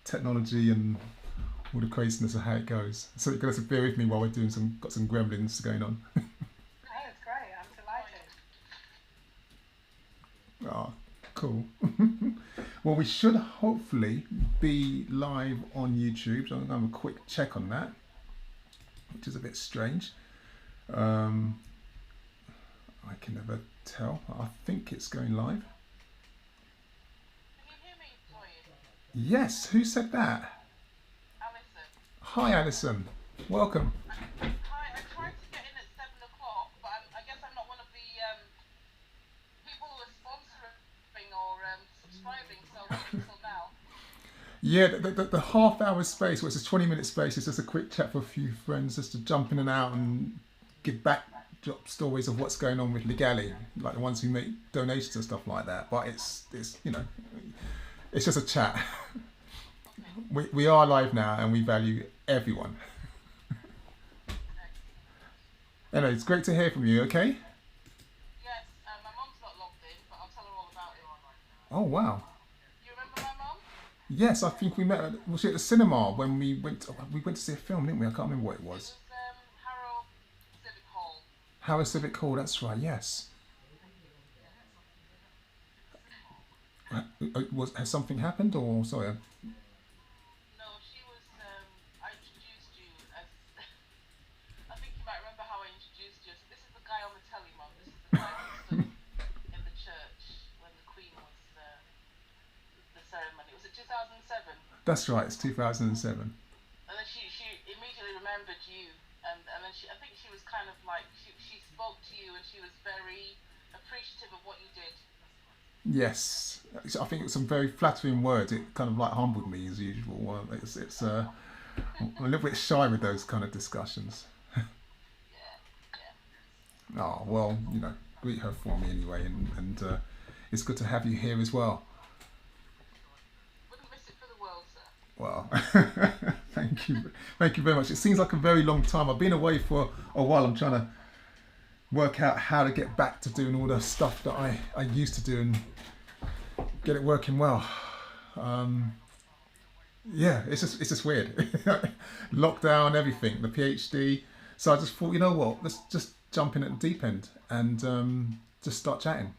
technology and all the craziness of how it goes. So you're going to bear with me while we're doing got some gremlins going on. Hey, it's great. I'm delighted. Oh, cool. Well, we should hopefully be live on YouTube. So I'm going to have a quick check on that, which is a bit strange. Um, I can never tell. I think it's going live. Can you hear me, Toyin? Yes, who said that? Alison. Hi, Alison. Welcome. Hi, I tried to get in at 7 o'clock, but I guess I'm not one of the people who are sponsoring or subscribing, so I waited till now. Yeah, the half hour space, which is 20-minute space, is just a quick chat for a few friends, just to jump in and out and give backdrop stories of what's going on with Ligali, like the ones who make donations and stuff like that. But it's it's just a chat. Okay, We are live now, and we value everyone. excellent. Anyway, it's great to hear from you. Okay. Yes, my mum's not logged in, but I'll tell her all about it. Oh wow. You remember my mum? Yes, I think we met. Was it at the cinema when we went to see a film, didn't we? I can't remember what it It was. was Harrow Civic Hall. How is Civic Hall? That's right. Yes. Yeah. Has something happened or sorry? No, she was. I introduced you as. I think you might remember how I introduced you. So this is the guy on the telly, mum. This is the guy who stood in the church when the Queen was the ceremony. Was it 2007? That's right. It's 2007. And then she immediately remembered you, and then I think she was kind of like she spoke to you, and she was very appreciative of what you did. Yes, I think it's some very flattering words. It kind of like humbled me as usual. Well, I'm a little bit shy with those kind of discussions. Yeah, yeah. Oh well, greet her for me anyway, and it's good to have you here as well. Wouldn't miss it for the world, sir. Well, thank you very much. It seems like a very long time. I've been away for a while. I'm trying to work out how to get back to doing all the stuff that I used to do and get it working well. Um, yeah, it's just weird. Lockdown, everything, the PhD. So I just thought, you know what, let's just jump in at the deep end and just start chatting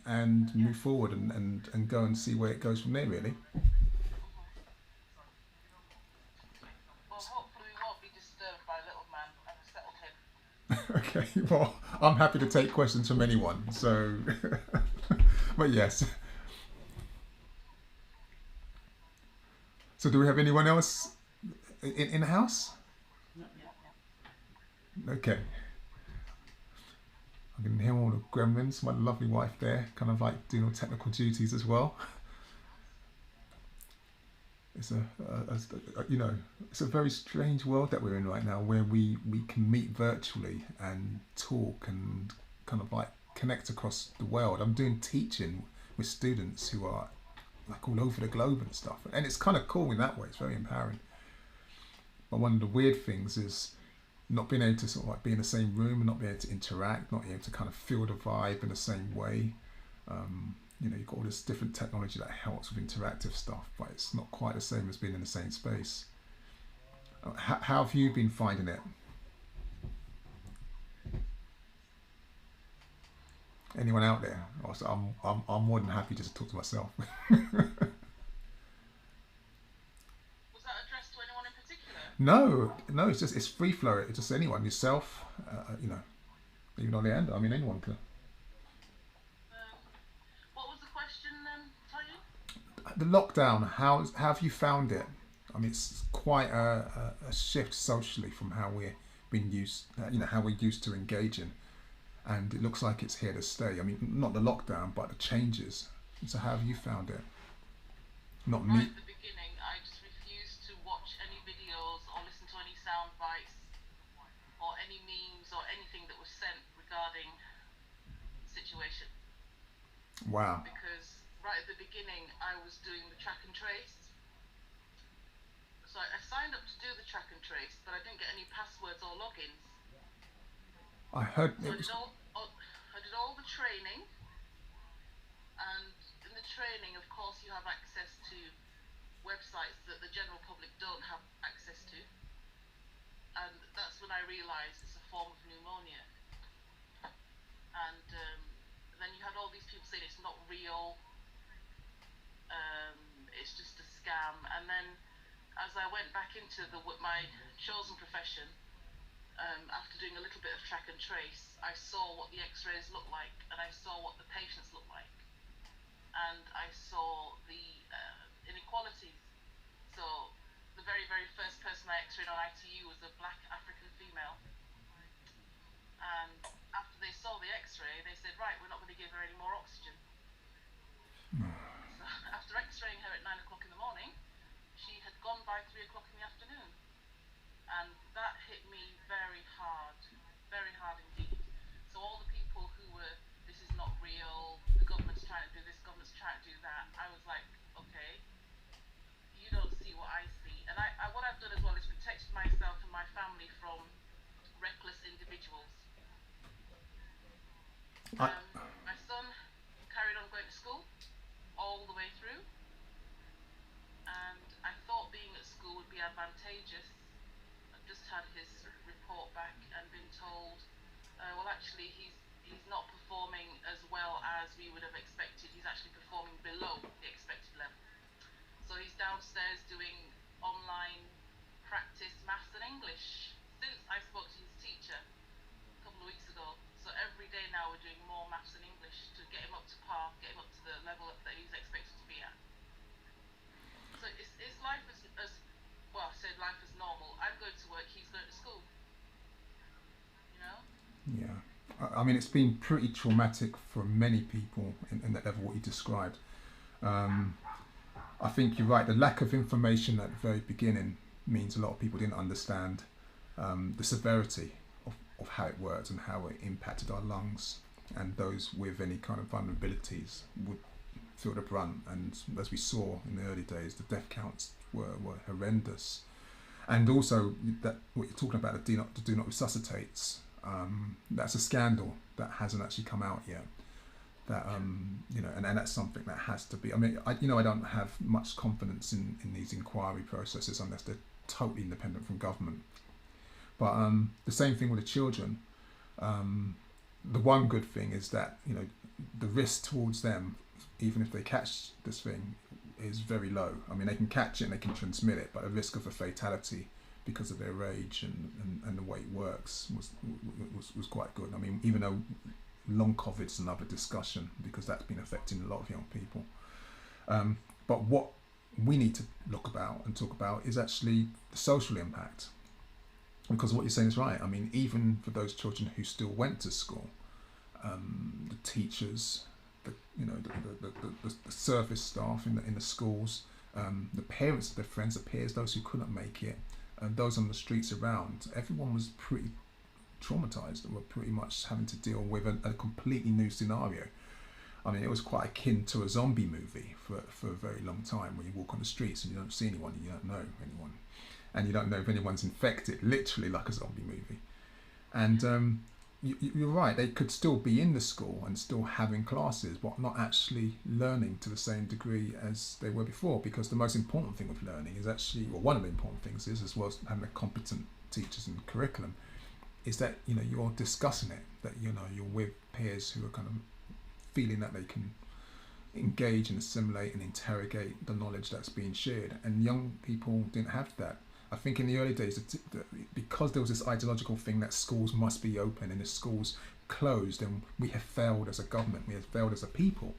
and Yeah. move forward and go and see where it goes from there, really. Mhm. Well, hopefully we won't be disturbed by little man. I've settled him. Okay, well, I'm happy to take questions from anyone. So, but yes. So, do we have anyone else in the house? Okay. I can hear all the gremlins. My lovely wife there, kind of like doing all technical duties as well. It's it's a very strange world that we're in right now, where we can meet virtually and talk and kind of like connect across the world. I'm doing teaching with students who are like all over the globe and stuff, and it's kind of cool in that way. It's very empowering. But one of the weird things is not being able to sort of like be in the same room and not being able to interact, not being able to kind of feel the vibe in the same way. You've got all this different technology that helps with interactive stuff, but it's not quite the same as being in the same space. How have you been finding it? Anyone out there? Also, I'm more than happy just to talk to myself. Was that addressed to anyone in particular? No, it's free flow. It's just anyone, yourself, even on the end. I mean, anyone can. Um, what was the question, Toyin? The lockdown, how have you found it? I mean, it's quite a shift socially from how we're been used, how we're used to engaging, and it looks like it's here to stay. I mean, not the lockdown, but the changes. So how have you found it? Not Right me. at the beginning, I just refused to watch any videos or listen to any sound bites or any memes or anything that was sent regarding the situation. Wow. Because right at the beginning, I was doing the track and trace. So I signed up to do the track and trace, but I didn't get any passwords or logins. I heard So it was. I did all the training, and in the training, of course, you have access to websites that the general public don't have access to, and that's when I realised it's a form of pneumonia. And then you had all these people saying it's not real, it's just a scam. And then as I went back into my chosen profession, after doing a little bit of track and trace, I saw what the x-rays looked like, and I saw what the patients looked like, and I saw the inequalities. So the very, very first person I x-rayed on ITU was a black African female, and after they saw the x-ray, they said, right, we're not going to give her any more oxygen. So after x-raying her at 9 o'clock in the morning, she had gone by 3 o'clock in the afternoon. And that hit me very hard indeed. So all the people who were, this is not real, the government's trying to do this, government's trying to do that, I was like, okay, you don't see what I see. And what I've done as well is protected myself and my family from reckless individuals. My son carried on going to school all the way through, and I thought being at school would be advantageous. I've just had his report back and been told, well, actually he's not performing as well as we would have expected. He's actually performing below the expected level. So he's downstairs doing online practice maths and English since I spoke to his teacher a couple of weeks ago. So every day now we're doing more maths and English to get him up to par, get him up to the level that he's expected to be at. So is life as well, I said life is normal. I'm going to work, he's going to school. You know? Yeah. I mean, it's been pretty traumatic for many people in that level, what you described. I think you're right. The lack of information at the very beginning means a lot of people didn't understand the severity of how it worked and how it impacted our lungs, and those with any kind of vulnerabilities would feel the brunt. And as we saw in the early days, the death counts were horrendous. And also that what you're talking about, the do not resuscitates, that's a scandal that hasn't actually come out yet. That you know, and that's something that has to be. I mean, I don't have much confidence in these inquiry processes unless they're totally independent from government. But the same thing with the children. The one good thing is that, you know, the risk towards them, even if they catch this thing, is very low. I mean, they can catch it and they can transmit it, but the risk of a fatality because of their age and the way it works was quite good. I mean, even though long COVID's another discussion because that's been affecting a lot of young people. But what we need to look about and talk about is actually the social impact. Because what you're saying is right. I mean, even for those children who still went to school, the teachers, the service staff in the schools, the parents of their friends, the peers, those who couldn't make it, and those on the streets around, everyone was pretty traumatized and were pretty much having to deal with a completely new scenario. I mean, it was quite akin to a zombie movie for a very long time, where you walk on the streets and you don't see anyone, and you don't know anyone, and you don't know if anyone's infected, literally like a zombie movie. And you're right, they could still be in the school and still having classes, but not actually learning to the same degree as they were before, because the most important thing with learning is actually, or one of the important things is, as well as having a competent teachers and curriculum, is that, you know, you're discussing it, that, you know, you're with peers who are kind of feeling that they can engage and assimilate and interrogate the knowledge that's being shared. And young people didn't have that. I think in the early days, because there was this ideological thing that schools must be open, and if schools closed, then we have failed as a government, we have failed as a people.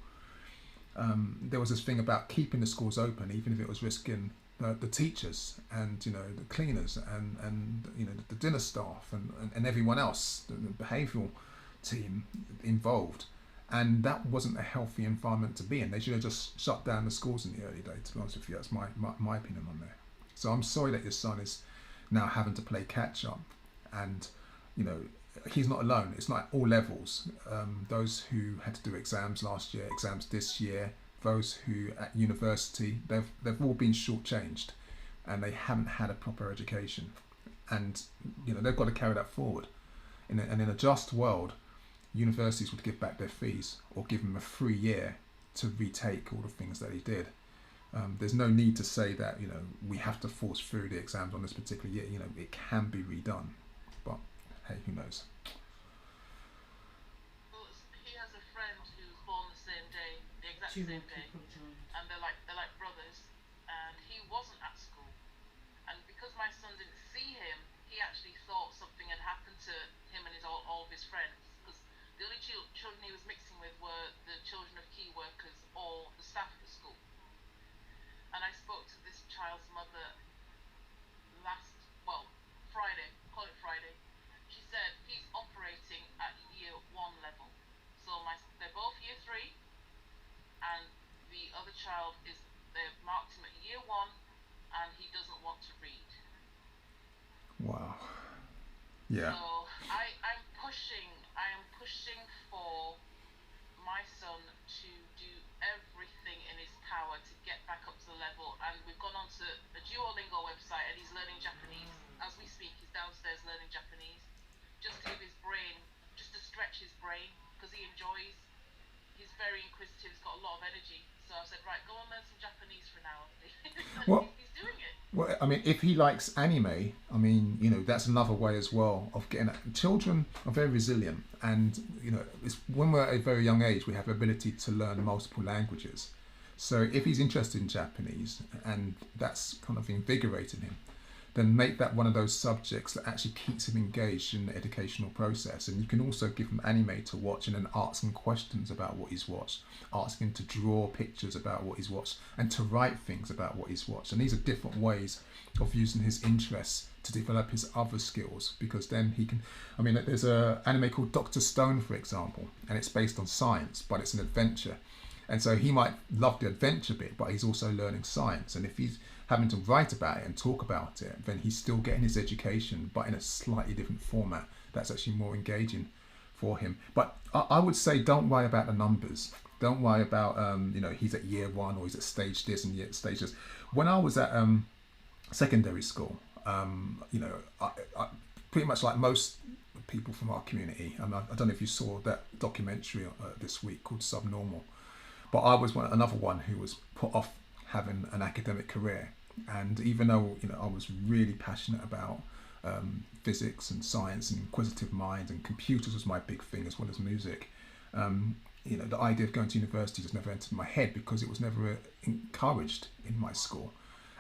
There was this thing about keeping the schools open, even if it was risking the teachers and, you know, the cleaners and you know, the dinner staff and everyone else, the behavioural team involved. And that wasn't a healthy environment to be in. They should have just shut down the schools in the early days, to be honest with you. That's my opinion on that. So I'm sorry that your son is now having to play catch up, and, you know, he's not alone. It's not at all levels. Those who had to do exams last year, exams this year, those who at university, they've all been shortchanged, and they haven't had a proper education, and, you know, they've got to carry that forward. And in a just world, universities would give back their fees or give him a free year to retake all the things that he did. There's no need to say that we have to force through the exams on this particular year. It can be redone, but hey, who knows? Well, he has a friend who's born the same day, the exact Two more same day, people joined. and they're like brothers. And he wasn't at school, and because my son didn't see him, he actually thought something had happened to him and all of his friends. Because the only children he was mixing with were the children of key workers or the staff at the school. And I spoke to this child's mother last, well, Friday, call it Friday. She said he's operating at year one level. So they're both year three, and the other child is, they've marked him at year one, and he doesn't want to read. Wow. Yeah. So I am pushing for my son to do everything in his power to get back up to the level. And we've gone onto a Duolingo website, and he's learning Japanese as we speak. He's downstairs learning Japanese, just to give his brain, just to stretch his brain, because he enjoys. He's very inquisitive. He's got a lot of energy. So I said, right, go and learn some Japanese for an hour, and Well, he's doing it. well, I mean, if he likes anime, I mean, that's another way as well of getting. Children are very resilient, and it's when we're at a very young age, we have the ability to learn multiple languages. So if he's interested in Japanese and that's kind of invigorating him, then make that one of those subjects that actually keeps him engaged in the educational process. And you can also give him anime to watch and then ask him questions about what he's watched, ask him to draw pictures about what he's watched, and to write things about what he's watched. And these are different ways of using his interests to develop his other skills, because then he can. I mean, there's a anime called Dr. Stone, for example, and it's based on science, but it's an adventure. And so he might love the adventure bit, but he's also learning science. And if he's having to write about it and talk about it, then he's still getting his education, but in a slightly different format that's actually more engaging for him. But I would say don't worry about the numbers. Don't worry about, he's at year one or he's at stage this and yet stage this. When I was at secondary school, I pretty much like most people from our community, I don't know if you saw that documentary this week called Subnormal, but I was another one who was put off having an academic career. And even though I was really passionate about physics and science and inquisitive mind, and computers was my big thing as well as music, the idea of going to university just never entered my head because it was never encouraged in my school.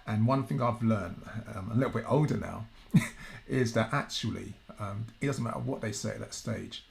And one thing I've learned, a little bit older now, is that actually it doesn't matter what they say at that stage.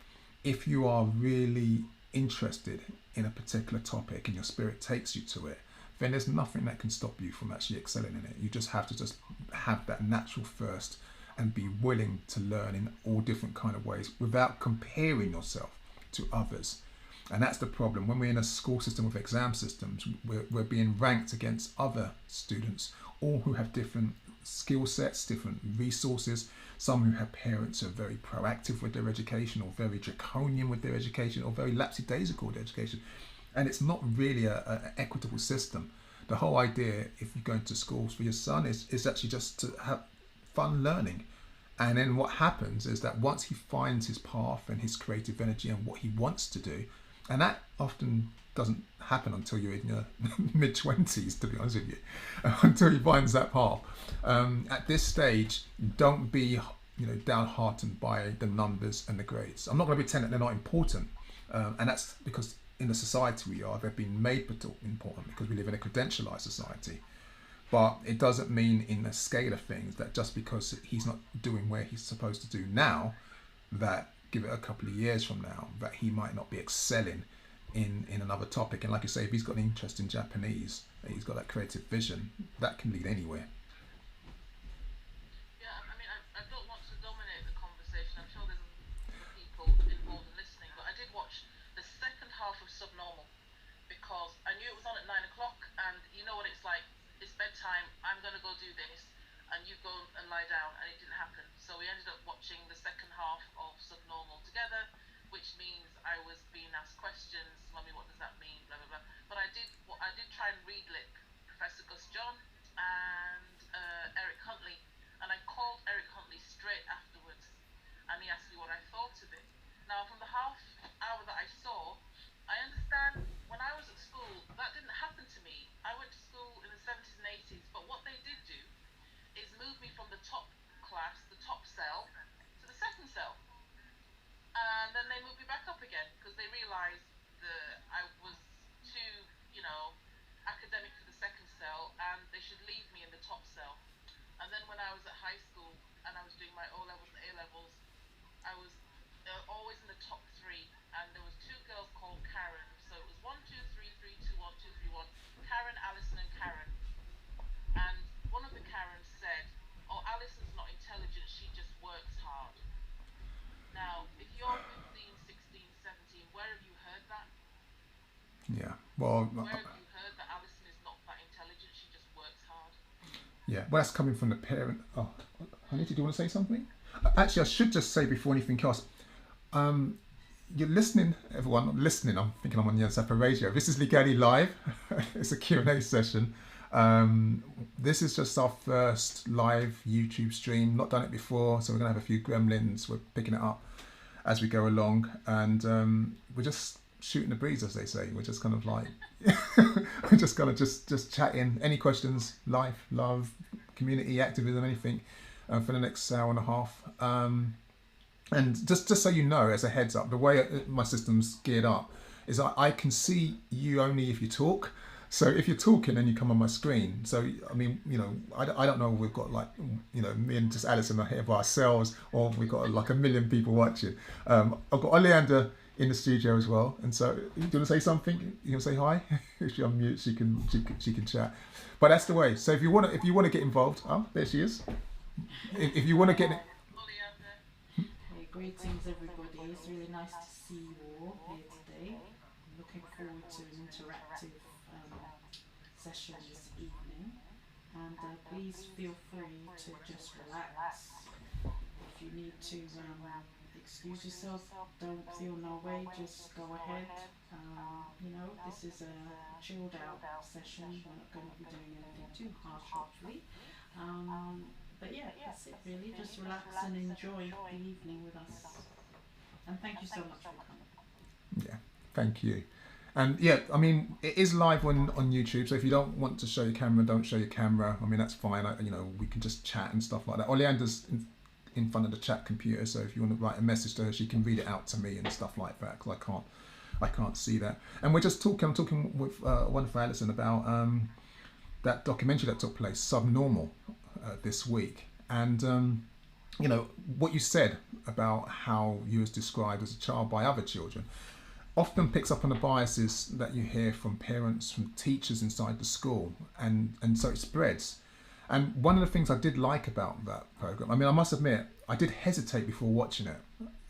If you are really interested in a particular topic and your spirit takes you to it, then there's nothing that can stop you from actually excelling in it. You just have to just have that natural thirst and be willing to learn in all different kind of ways without comparing yourself to others. And that's the problem. When we're in a school system with exam systems, we're being ranked against other students, all who have different skill sets, different resources. Some who have parents who are very proactive with their education, or very draconian with their education, or very lapsy-daisical with their education. And it's not really an equitable system. The whole idea, if you're going to schools for your son, is actually just to have fun learning. And then what happens is that once he finds his path and his creative energy and what he wants to do, and that often doesn't happen until you're in your mid-20s, to be honest with you, until he finds that path. At this stage, don't be downhearted by the numbers and the grades. I'm not going to pretend that they're not important, and that's because in the society we are, they've been made important because we live in a credentialized society. But it doesn't mean in the scale of things that just because he's not doing where he's supposed to do now, that give it a couple of years from now, that he might not be excelling in another topic. And like you say, if he's got an interest in Japanese, he's got that creative vision, that can lead anywhere. Yeah, I mean, I don't want to dominate the conversation. I'm sure there's other people involved in listening, but I did watch the second half of Subnormal because I knew it was on at 9 o'clock, and you know what it's like. It's bedtime. I'm gonna go do this, and you go and lie down, and it didn't happen. So we ended up watching the second half of Subnormal together, which means I was being asked questions. Mummy, what does that mean? Blah blah blah. But I did try and read lip Professor Gus John and Eric Huntley, and I called Eric Huntley straight afterwards, and he asked me what I thought of it. Now, from the half hour that I understand when I was at school, that didn't happen to me. I went to school in a when I was at high school and I was doing my O levels and A levels, I was always in the top three, and there was two girls called Karen. So it was 1, 2, 3, 3, 2, 1, 2, 3, 1. Karen, Alison, and Karen. And one of the Karens said, "Oh, Alison's not intelligent. She just works hard." Now, if you're 15, 16, 17, where have you heard that? Yeah. Well, Where have you heard that Alison is not that intelligent? She just works hard. yeah. Well, that's coming from the parent. Oh, honey, did you want to say something? Actually, I should just say before anything else. Um, you're listening, everyone. I'm listening. I'm thinking I'm on the other side of radio. This is Ligali Live. It's a Q&A session. This is just our first live YouTube stream. Not done it before, so we're gonna have a few gremlins. We're picking it up as we go along, and we're just shooting the breeze, as they say. We're just kind of like we're just gonna just chat in. Any questions? Life, love, community activism, anything for the next hour and a half. And just so you know, as a heads up, the way my system's geared up is I can see you only if you talk. So if you're talking and you come on my screen, so I mean, you know, I don't know if we've got like, you know, me and just Alison are here by ourselves, or we've got like 1 million people watching. I've got Oleander in the studio as well, and so do you want to say something? You want to say hi? If she unmutes, she can chat. But that's the way. So if you want to get involved, oh, there she is. If you want to get Hey, greetings everybody. It's really nice to see you all here today. I'm looking forward to an interactive session this evening, and please feel free to just relax. If you need to excuse yourself, don't feel no way, just go ahead. You know, this is a chilled out session. We're not going to be doing anything too harsh, hopefully. But yeah, that's it really. Just relax and enjoy the evening with us. And thank you so much for coming. Yeah, thank you. And yeah, I mean, it is live on YouTube, so if you don't want to show your camera, don't show your camera. I mean, that's fine. You know, we can just chat and stuff like that. Oleander's in front of the chat computer, so if you want to write a message to her, she can read it out to me and stuff like that, because I can't see that. And we're just talking. I'm talking with wonderful Alison about that documentary that took place, Subnormal, this week, and you know what you said about how you was described as a child by other children often picks up on the biases that you hear from parents, from teachers inside the school, and so it spreads. And one of the things I did like about that program, I mean, I must admit, I did hesitate before watching it.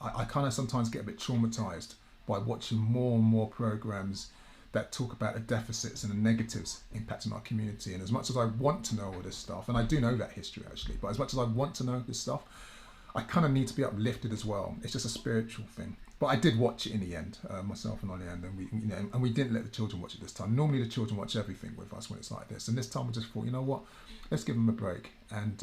I kind of sometimes get a bit traumatized by watching more and more programs that talk about the deficits and the negatives impacting our community. And as much as I want to know all this stuff, and I do know that history actually, but as much as I want to know this stuff, I kind of need to be uplifted as well. It's just a spiritual thing. But I did watch it in the end, myself and Oleander, and we didn't let the children watch it this time. Normally the children watch everything with us when it's like this, and this time I just thought, you know what, let's give them a break. And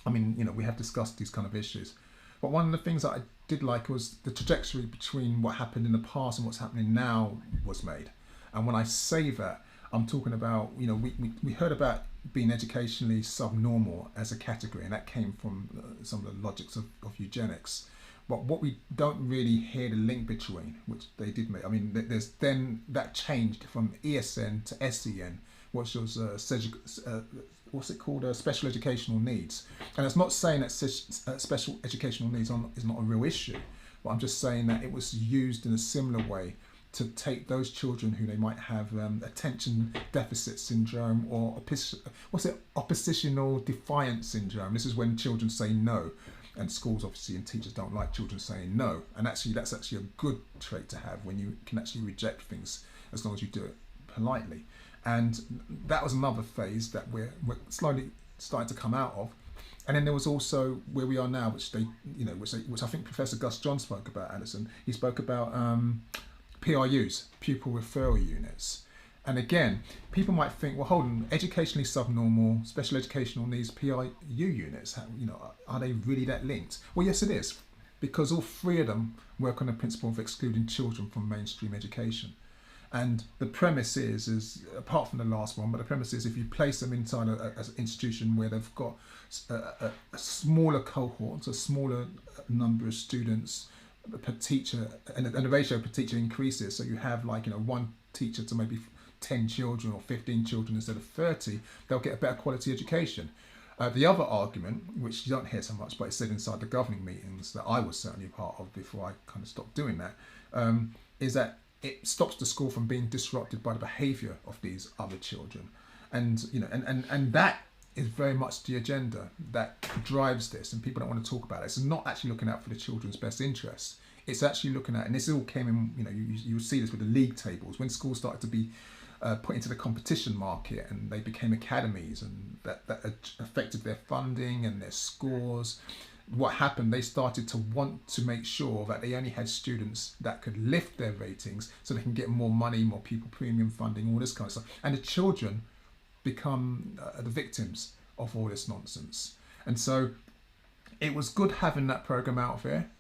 I mean, you know, we have discussed these kind of issues, but one of the things that I did like was the trajectory between what happened in the past and what's happening now was made. And when I say that, I'm talking about, you know, we heard about being educationally subnormal as a category, and that came from some of the logics of eugenics. But what we don't really hear the link between, which they did make, I mean, there's then that changed from ESN to SEN, which was what's it called, special educational needs. And it's not saying that special educational needs is not a real issue, but I'm just saying that it was used in a similar way to take those children who they might have attention deficit syndrome or oppositional defiance syndrome. This is when children say no. And schools obviously and teachers don't like children saying no, and actually that's actually a good trait to have, when you can actually reject things as long as you do it politely. And that was another phase that we're slowly starting to come out of. And then there was also where we are now, which I think Professor Gus John spoke about, Alison. He spoke about PRUs, pupil referral units. And again, people might think, well, hold on, educationally subnormal, special educational needs, PRU units, you know, are they really that linked? Well, yes, it is, because all three of them work on the principle of excluding children from mainstream education. And the premise is apart from the last one, but the premise is if you place them inside an institution where they've got a smaller cohort, a smaller number of students per teacher, and the ratio per teacher increases, so you have like, you know, one teacher to maybe 10 children or 15 children instead of 30, they'll get a better quality education. The other argument, which you don't hear so much, but it's said inside the governing meetings that I was certainly a part of before I kind of stopped doing that, is that it stops the school from being disrupted by the behaviour of these other children. And and that is very much the agenda that drives this, and people don't want to talk about it. It's not actually looking out for the children's best interests. It's actually looking at, and this all came in, you see this with the league tables, when schools started to be put into the competition market and they became academies, and that affected their funding and their scores. What happened, they started to want to make sure that they only had students that could lift their ratings so they can get more money, more pupil premium funding, all this kind of stuff. And the children become the victims of all this nonsense. And so it was good having that program out there.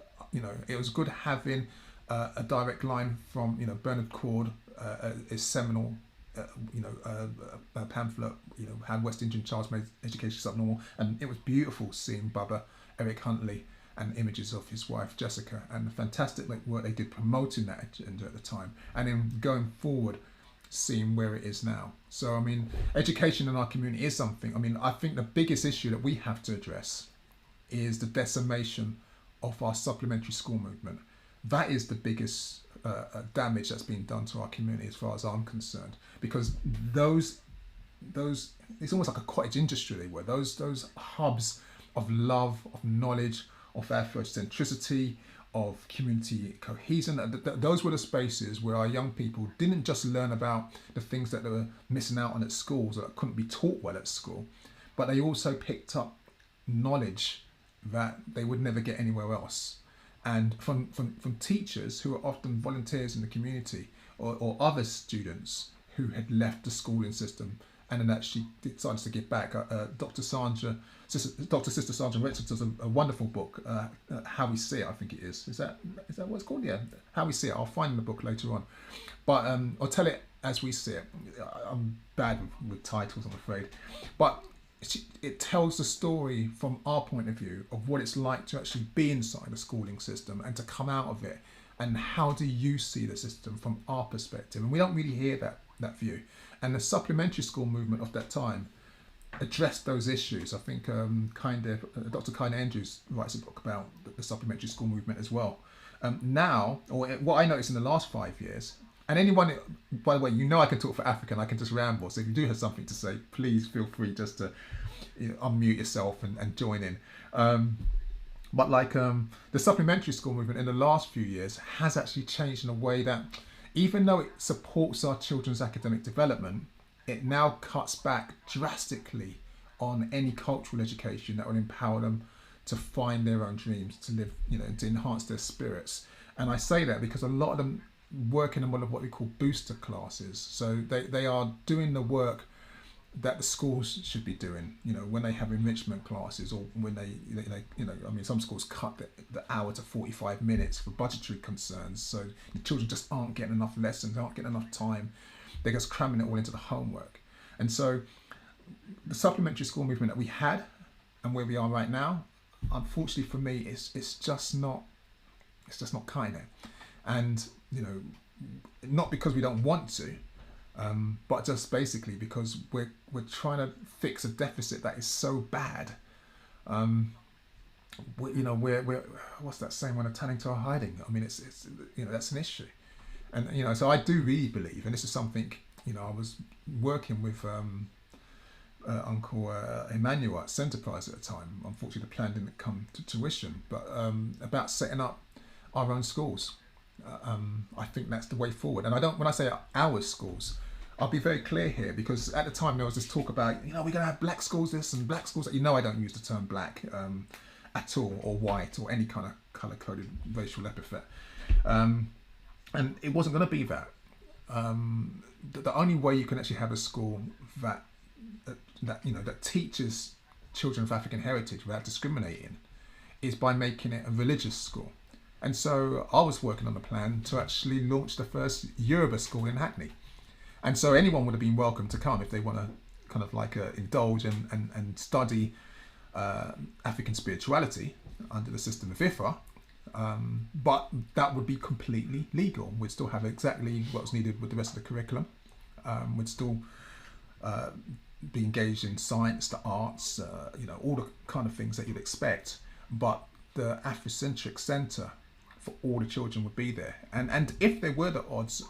It was good having a direct line from Bernard Cord, his seminal pamphlet, how West Indian Child's made education subnormal, and it was beautiful seeing Bubba, Eric Huntley, and images of his wife Jessica, and the fantastic work they did promoting that agenda at the time, and then going forward, seeing where it is now. So I mean, education in our community is something. I mean, I think the biggest issue that we have to address is the decimation of our supplementary school movement. That is the biggest damage that's been done to our community, as far as I'm concerned, because those it's almost like a cottage industry. They were those hubs of love, of knowledge, of Afrocentricity, of community cohesion. Those were the spaces where our young people didn't just learn about the things that they were missing out on at schools, or that couldn't be taught well at school, but they also picked up knowledge that they would never get anywhere else. And from teachers who are often volunteers in the community, or other students who had left the schooling system and then actually decided to give back. Dr. Sister Sandra Richards does a wonderful book, How We See It, I think it is. Is that what it's called? Yeah, How We See It. I'll find the book later on. But I'll tell it as we see it. I'm bad with titles, I'm afraid. But it tells the story from our point of view of what it's like to actually be inside the schooling system and to come out of it, and how do you see the system from our perspective. And we don't really hear that view. And the supplementary school movement of that time addressed those issues. I think Dr. Kind Andrews writes a book about the supplementary school movement as well. Now, or what I noticed in the last 5 years, and anyone, by the way, I can talk for Africa and I can just ramble, so if you do have something to say, please feel free just to unmute yourself and join in. But the supplementary school movement in the last few years has actually changed in a way that, even though it supports our children's academic development, it now cuts back drastically on any cultural education that will empower them to find their own dreams, to live, to enhance their spirits. And I say that because a lot of them work in a model of what we call booster classes. So they are doing the work that the schools should be doing, when they have enrichment classes, or when they some schools cut the hour to 45 minutes for budgetary concerns. So the children just aren't getting enough lessons, aren't getting enough time. They're just cramming it all into the homework. And so the supplementary school movement that we had and where we are right now, unfortunately for me, it's just not kind of. And, not because we don't want to, but just basically because we're trying to fix a deficit that is so bad. We're what's that saying? We're turning to our hiding. I mean, it's that's an issue, and so I do really believe, and this is something I was working with Uncle Emmanuel at Centerprise at the time. Unfortunately, the plan didn't come to tuition, but about setting up our own schools. I think that's the way forward. And when I say our schools, I'll be very clear here, because at the time there was this talk about, we're going to have black schools this and black schools that. I don't use the term black at all, or white, or any kind of colour-coded racial epithet. And it wasn't going to be that. The only way you can actually have a school that teaches children of African heritage without discriminating is by making it a religious school. And so I was working on a plan to actually launch the first Yoruba school in Hackney. And so anyone would have been welcome to come if they want to kind of indulge and study African spirituality under the system of IFA. But that would be completely legal. We'd still have exactly what was needed with the rest of the curriculum. We'd still be engaged in science, the arts, all the kind of things that you'd expect. But the Afrocentric centre for all the children would be there. And if there were the odds,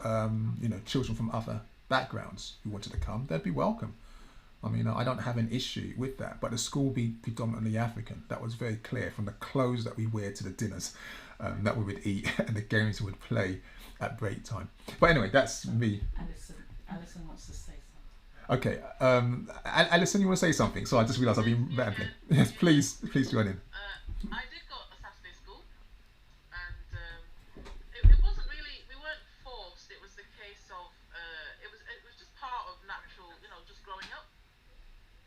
children from other backgrounds who wanted to come, they'd be welcome. I mean, I don't have an issue with that, but the school be predominantly African. That was very clear from the clothes that we wear to the dinners that we would eat and the games we would play at break time. But anyway, that's me. Alison wants to say something. Okay, Alison, you want to say something? So I just realised I've been rambling. Yes, please join in. I did go to Saturday school, and it wasn't really, we weren't forced. It was the case of it was just part of natural, just growing up.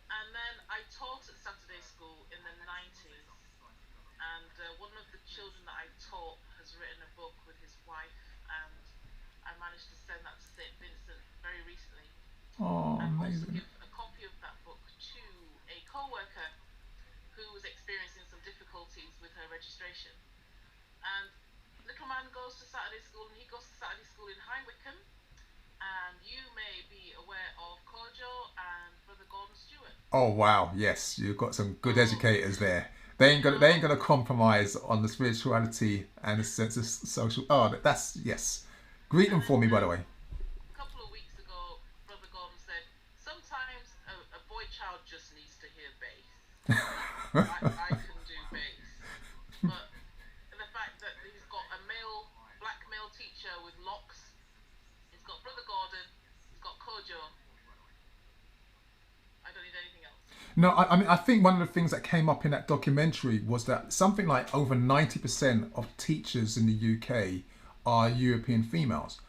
And then I taught at Saturday school in the 90s, and one of the children that I taught has written a book with his wife, and I managed to send that to St. Vincent very recently. Oh, and amazing. also give a copy of that book to a co-worker who was experiencing some difficulties with her registration. And little man goes to Saturday school, and he goes to Saturday school in High Wycombe, and you may be aware of Kojo and Brother Gordon Stewart. Oh wow, yes, you've got some good educators there. They ain't gonna compromise on the spirituality and the sense of social. Oh, that's yes. Greet them for me, by the way. A couple of weeks ago, Brother Gordon said, sometimes a boy child just needs to hear bass. I can do bass. But the fact that he's got a black male teacher with locks, he's got Brother Gordon, he's got Kojo. I don't need anything else. No, I mean, I think one of the things that came up in that documentary was that something like over 90% of teachers in the UK are European females.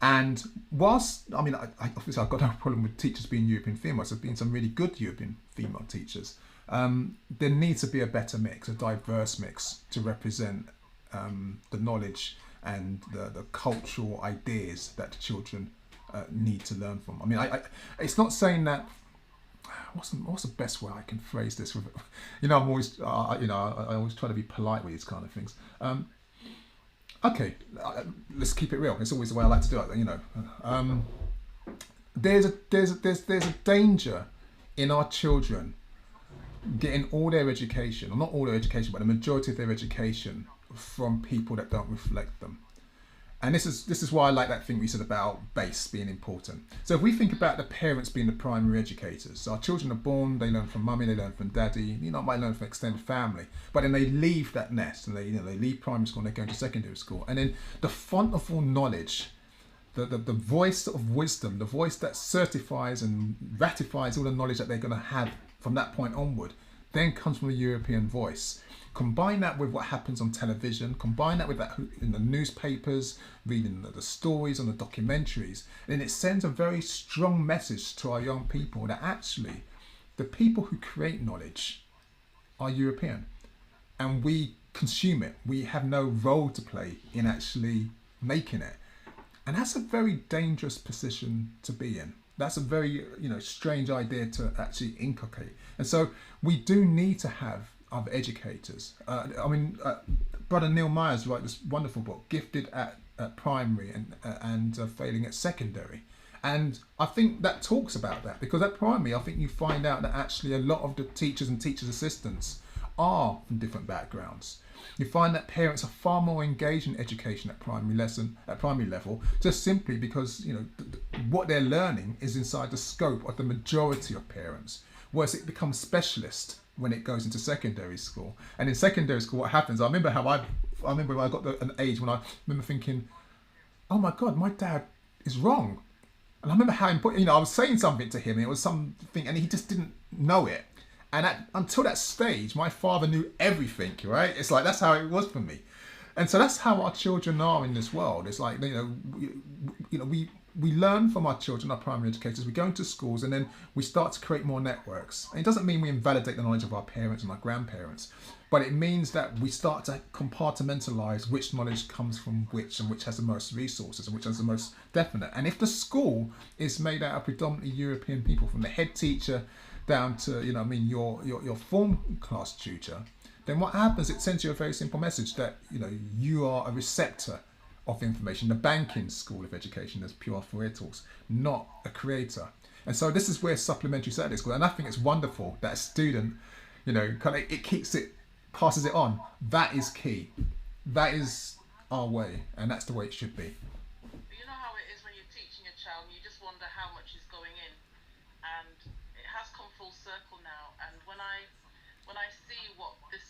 And whilst, I mean, obviously I've got no problem with teachers being European females. There's been some really good European female teachers. There needs to be a better mix, a diverse mix to represent the knowledge and the cultural ideas that the children need to learn from. I mean, it's not saying that. What's the best way I can phrase this? I'm always, I always try to be polite with these kind of things. Okay, let's keep it real. It's always the way I like to do it. There's a danger in our children getting all their education, or not all their education, but the majority of their education from people that don't reflect them. And this is why I like that thing we said about base being important. So if we think about the parents being the primary educators, so our children are born, they learn from mummy, they learn from daddy, might learn from extended family, but then they leave that nest and they leave primary school and they go into secondary school, and then the font of all knowledge, the voice of wisdom, the voice that certifies and ratifies all the knowledge that they're going to have from that point onward, then comes from the European voice. Combine that with what happens on television, combine that with that in the newspapers, reading the stories and the documentaries, and it sends a very strong message to our young people that actually the people who create knowledge are European and we consume it. We have no role to play in actually making it. And that's a very dangerous position to be in. That's a very strange idea to actually inculcate. And so we do need to have other educators. Brother Neil Myers wrote this wonderful book, Gifted at Primary and Failing at Secondary. And I think that talks about that, because at primary, I think you find out that actually a lot of the teachers and teachers' assistants are from different backgrounds. You find that parents are far more engaged in education at primary level, just simply because what they're learning is inside the scope of the majority of parents, whereas it becomes specialist when it goes into secondary school. And in secondary school, what happens? I remember when I got to an age when I remember thinking, "Oh my God, my dad is wrong." And I remember how important. I was saying something to him, and it was something, and he just didn't know it. And until that stage, my father knew everything, right? It's like, that's how it was for me. And so that's how our children are in this world. It's like, we learn from our children, our primary educators, we go into schools, and then we start to create more networks. And it doesn't mean we invalidate the knowledge of our parents and our grandparents, but it means that we start to compartmentalize which knowledge comes from which, and which has the most resources and which has the most definite. And if the school is made out of predominantly European people, from the head teacher down to your form class tutor, then what happens? It sends you a very simple message that you are a receptor of information. The banking school of education, as Pure Fourier talks, not a creator. And so this is where supplementary Saturday school, and I think it's wonderful that a student, you know, kind of it keeps it, passes it on. That is key. That is our way, and that's the way it should be. You know how it is when you're teaching a child and you just wonder how much is going in, and it has come full circle now. And when I see what this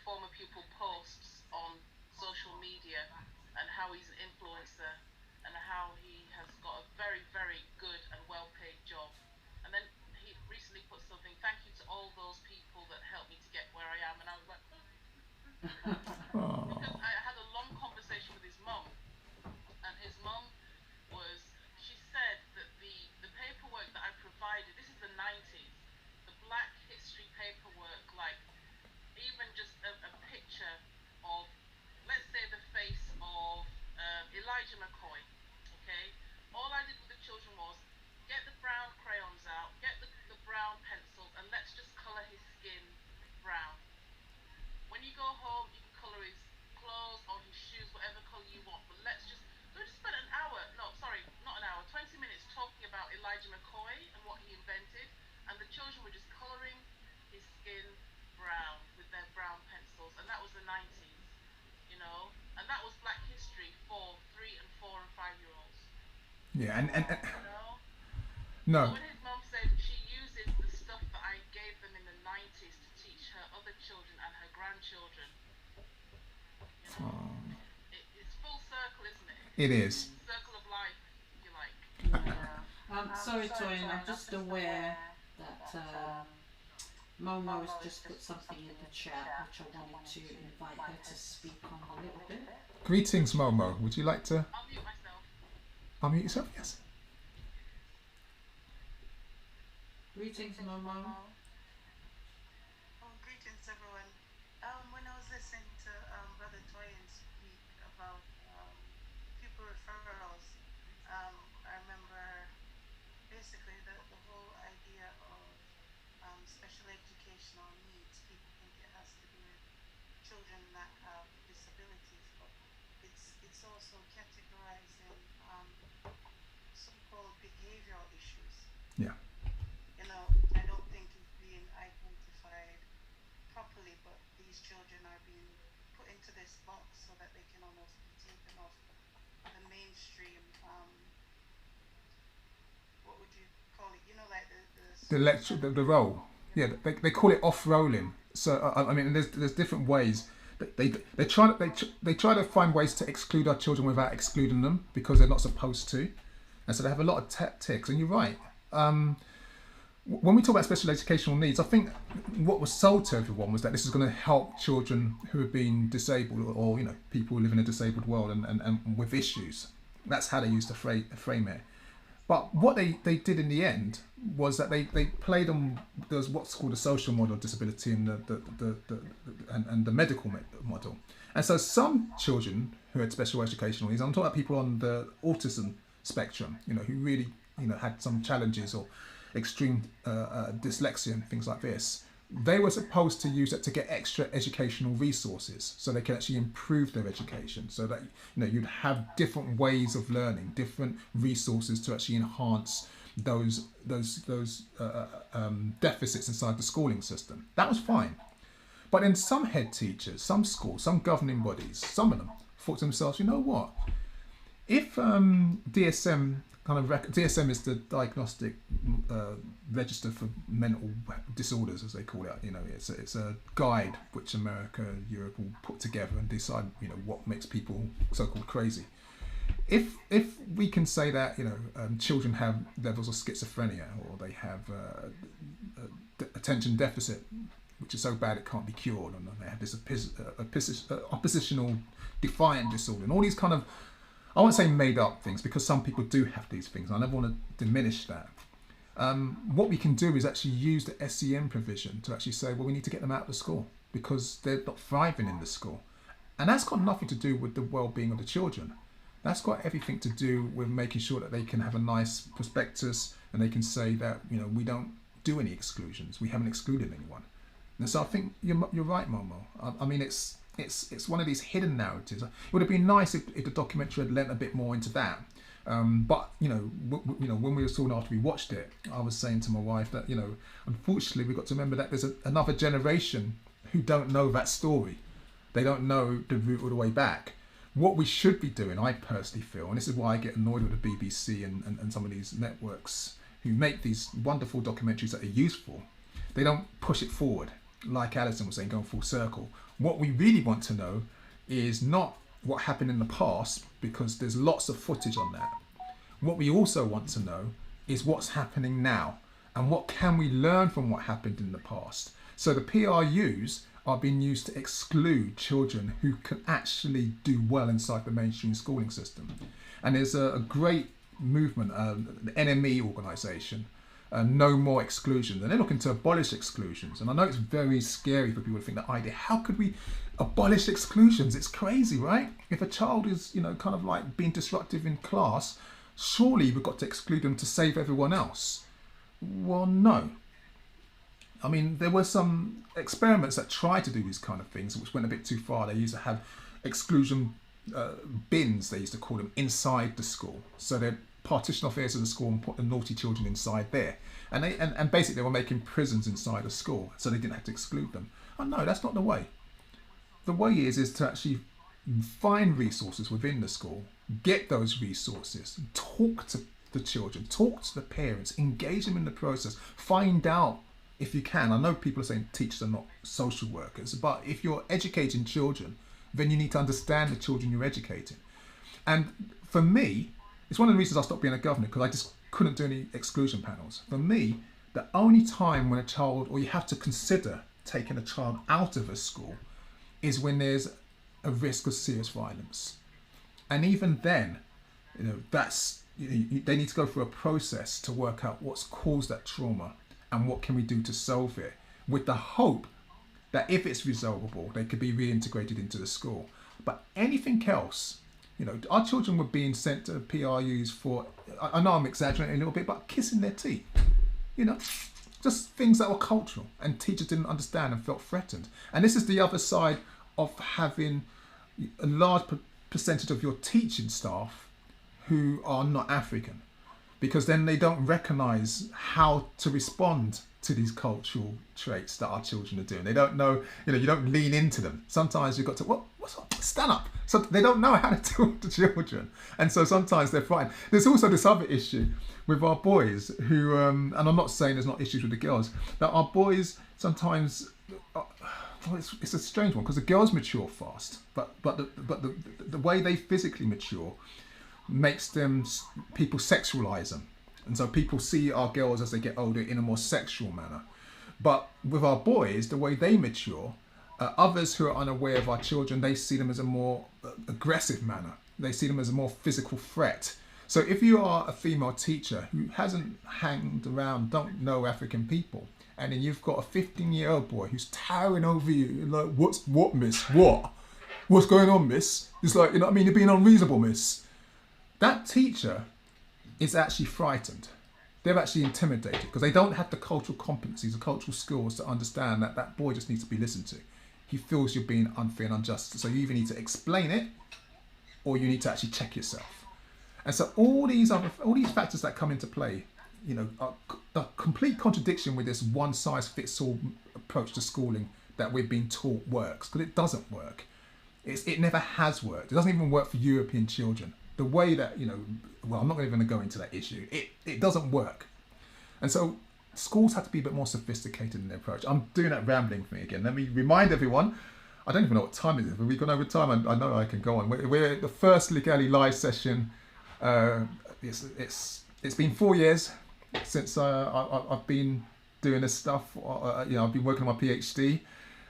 former pupil posts on social media, and how he's an influencer, and how he has got a very, very good and well-paid job, and then he recently put something, thank you to all those people that helped me to get where I am, and I was like, because Oh, I had a long conversation with his mum, and his mum she said that the paperwork that I provided, this is the 90s, the Black History paperwork, like even just a picture of, let's say, the face of Elijah McCoy, okay? All I did with the children was get the brown crayons out, get the brown pencils, and let's just colour his skin brown. When you go home, you can colour his clothes or his shoes, whatever colour you want, but let's just, so we just spent an hour, no, sorry, not an hour, 20 minutes talking about Elijah McCoy and what he invented, and the children were just colouring his skin brown with their brown pencils, and that was the 90s, you know, and that was Black History for 3 and 4 and 5-year-olds, yeah, and you know. So no, when his mum said she uses the stuff that I gave them in the 90s to teach her other children and her grandchildren, you know, it's full circle, isn't it? it is. Circle of life, if you like. Yeah. Sorry, Toyin, I'm just aware that Momo has just put something in the chat which I wanted to invite her to speak on a little bit. Greetings, Momo. Would you like to I'll mute myself. unmute yourself? Yes. Greetings, Momo. Oh, greetings, everyone. When I was listening to Brother Toyin speak about pupil referrals, I remember basically the whole idea of special educational needs. People think it has to do with children that have disabilities, but it's also categorizing so-called behavioral issues. Yeah. You know, I don't think it's being identified properly, but these children are being put into this box so that they can almost be taken off the mainstream, what would you call it? You know, like the The lecture, the role. Yeah, they call it off-rolling. So I mean, there's different ways. They try to find ways to exclude our children without excluding them because they're not supposed to, and so they have a lot of tactics. And you're right. When we talk about special educational needs, I think what was sold to everyone was that this is going to help children who have been disabled, or you know, people who live in a disabled world and with issues. That's how they used to frame it. But what they did in the end was that they played on there's what's called a social model of disability and the medical model. And so some children who had special educational needs, I'm talking about people on the autism spectrum, you know, who really, you know, had some challenges or extreme dyslexia and things like this, they were supposed to use it to get extra educational resources so they can actually improve their education, so that, you know, you'd have different ways of learning, different resources to actually enhance those deficits inside the schooling system. That was fine. But then some head teachers, some schools, some governing bodies, some of them thought to themselves, you know what, if DSM DSM is the diagnostic register for mental disorders, as they call it. You know, it's a guide which America and Europe will put together and decide, you know, what makes people so-called crazy. If we can say that, you know, children have levels of schizophrenia, or they have attention deficit, which is so bad it can't be cured, and they have this oppositional defiant disorder, and all these kind of, I won't say made up things, because some people do have these things. I never want to diminish that. What we can do is actually use the SEM provision to actually say, well, we need to get them out of the school because they're not thriving in the school. And that's got nothing to do with the well-being of the children. That's got everything to do with making sure that they can have a nice prospectus and they can say that, you know, we don't do any exclusions. We haven't excluded anyone. And so I think you're right, Momo. I mean, it's one of these hidden narratives. It would have been nice if the documentary had lent a bit more into that. But when we were talking after we watched it, I was saying to my wife that unfortunately we've got to remember that there's another generation who don't know that story. They don't know the route all the way back. What we should be doing, I personally feel, and this is why I get annoyed with the BBC and some of these networks who make these wonderful documentaries that are useful, they don't push it forward. Like Alison was saying, going full circle. What we really want to know is not what happened in the past, because there's lots of footage on that. What we also want to know is what's happening now, and what can we learn from what happened in the past. So the PRUs are being used to exclude children who can actually do well inside the mainstream schooling system. And there's a great movement, the NME organisation, No More Exclusions, and they're looking to abolish exclusions. And I know it's very scary for people to think that idea. How could we abolish exclusions? It's crazy, right? If a child is, kind of like being disruptive in class, surely we've got to exclude them to save everyone else. Well, no. I mean, there were some experiments that tried to do these kind of things, which went a bit too far. They used to have exclusion bins, they used to call them, inside the school. So they'd partition off areas of the school and put the naughty children inside there. And and basically they were making prisons inside a school, so they didn't have to exclude them. Oh no, that's not the way. The way is to actually find resources within the school, get those resources, talk to the children, talk to the parents, engage them in the process, find out if you can. I know people are saying teachers are not social workers, but if you're educating children, then you need to understand the children you're educating. And for me, it's one of the reasons I stopped being a governor, because I just couldn't do any exclusion panels. For me, the only time when a child, or you have to consider taking a child out of a school, is when there's a risk of serious violence. And even then, that's they need to go through a process to work out what's caused that trauma and what can we do to solve it, with the hope that if it's resolvable, they could be reintegrated into the school. But anything else, our children were being sent to PRUs for, I know I'm exaggerating a little bit, but kissing their teeth, just things that were cultural, and teachers didn't understand and felt threatened. And this is the other side of having a large percentage of your teaching staff who are not African, because then they don't recognise how to respond to these cultural traits that our children are doing. They don't know, you don't lean into them. Sometimes you've got to, what's up? Stand up. So they don't know how to talk to children. And so sometimes they're frightened. There's also this other issue with our boys who, and I'm not saying there's not issues with the girls, that our boys sometimes, it's a strange one, because the girls mature fast, but the way they physically mature makes people sexualize them. And so people see our girls as they get older in a more sexual manner. But with our boys, the way they mature, others who are unaware of our children, they see them as a more aggressive manner. They see them as a more physical threat. So if you are a female teacher who hasn't hanged around, don't know African people, and then you've got a 15-year-old boy who's towering over you, like, what, miss? What? What's going on, miss? It's like, you're being unreasonable, miss. That teacher is actually frightened. They're actually intimidated, because they don't have the cultural competencies, the cultural skills to understand that that boy just needs to be listened to. He feels you're being unfair and unjust. So you either need to explain it, or you need to actually check yourself. And so all these factors that come into play, are a complete contradiction with this one-size-fits-all approach to schooling that we've been taught works, because it doesn't work. It never has worked. It doesn't even work for European children. The way that, I'm not even going to go into that issue. It doesn't work. And so schools have to be a bit more sophisticated in their approach. I'm doing that rambling thing again. Let me remind everyone, I don't even know what time it is. Have we gone over time? I know I can go on. We're at the first Ligali live session. It's been 4 years since I've been doing this stuff. I've been working on my PhD.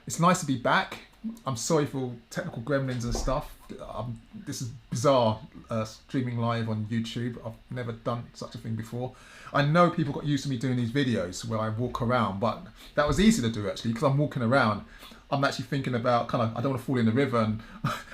It's nice to be back. I'm sorry for technical gremlins and stuff. This is bizarre, streaming live on YouTube. I've never done such a thing before. I know people got used to me doing these videos where I walk around, but that was easy to do actually, because I'm walking around. I'm actually thinking about I don't want to fall in the river and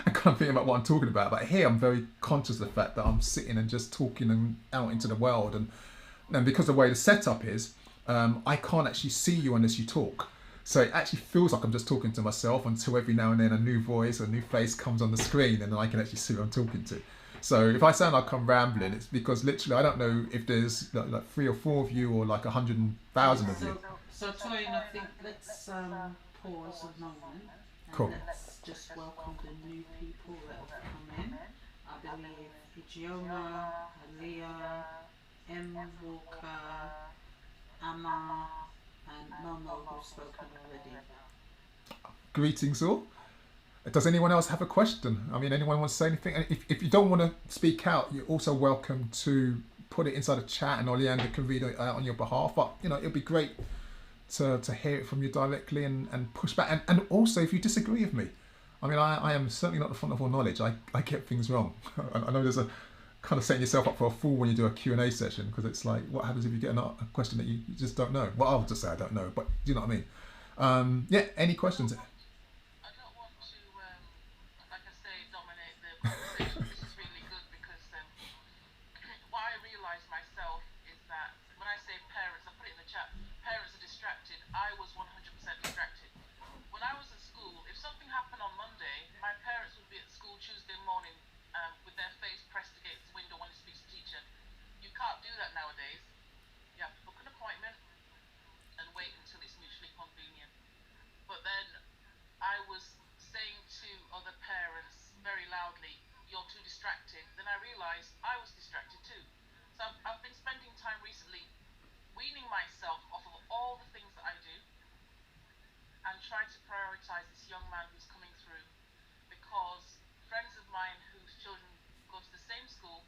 kind of thinking about what I'm talking about. But here I'm very conscious of the fact that I'm sitting and just talking and out into the world. And because of the way the setup is, I can't actually see you unless you talk. So it actually feels like I'm just talking to myself until every now and then a new voice or a new face comes on the screen, and then I can actually see who I'm talking to. So if I sound like I'm rambling, it's because literally I don't know if there's like 3 or 4 of you or like 100,000 Yes, of you. so Toyin, I think let's pause a moment and Cool. let's just welcome the new people that have come in. I believe Ijeoma, Aaliyah, M. Walker, Amma, and Momo who've spoken already. Greetings all. Does anyone else have a question? I mean, anyone want to say anything? And if you don't want to speak out, you're also welcome to put it inside a chat and Oleander can read it out on your behalf. But, it'd be great to hear it from you directly and push back. And also, if you disagree with me, I mean, I am certainly not the font of all knowledge. I get things wrong. I know there's a kind of setting yourself up for a fool when you do a Q&A session, because it's like, what happens if you get a question that you just don't know? Well, I'll just say I don't know, but do you know what I mean? Yeah, any questions? I don't want to, like I say, dominate the conversation. This is really good because what I realise myself is that when I say parents, I put it in the chat, parents are distracted. I was 100% distracted. When I was at school, if something happened on Monday, my parents would be at school Tuesday morning with their face pressed against the window wanting to speak to the teacher. You can't do that nowadays. You have to book an appointment and wait until it's mutually convenient. But then I was saying to other parents very loudly, you're too distracted. Then I realised I was distracted too. So I've been spending time recently weaning myself off of all the things that I do and trying to prioritise this young man who's coming through, because friends of mine whose children go to the same school,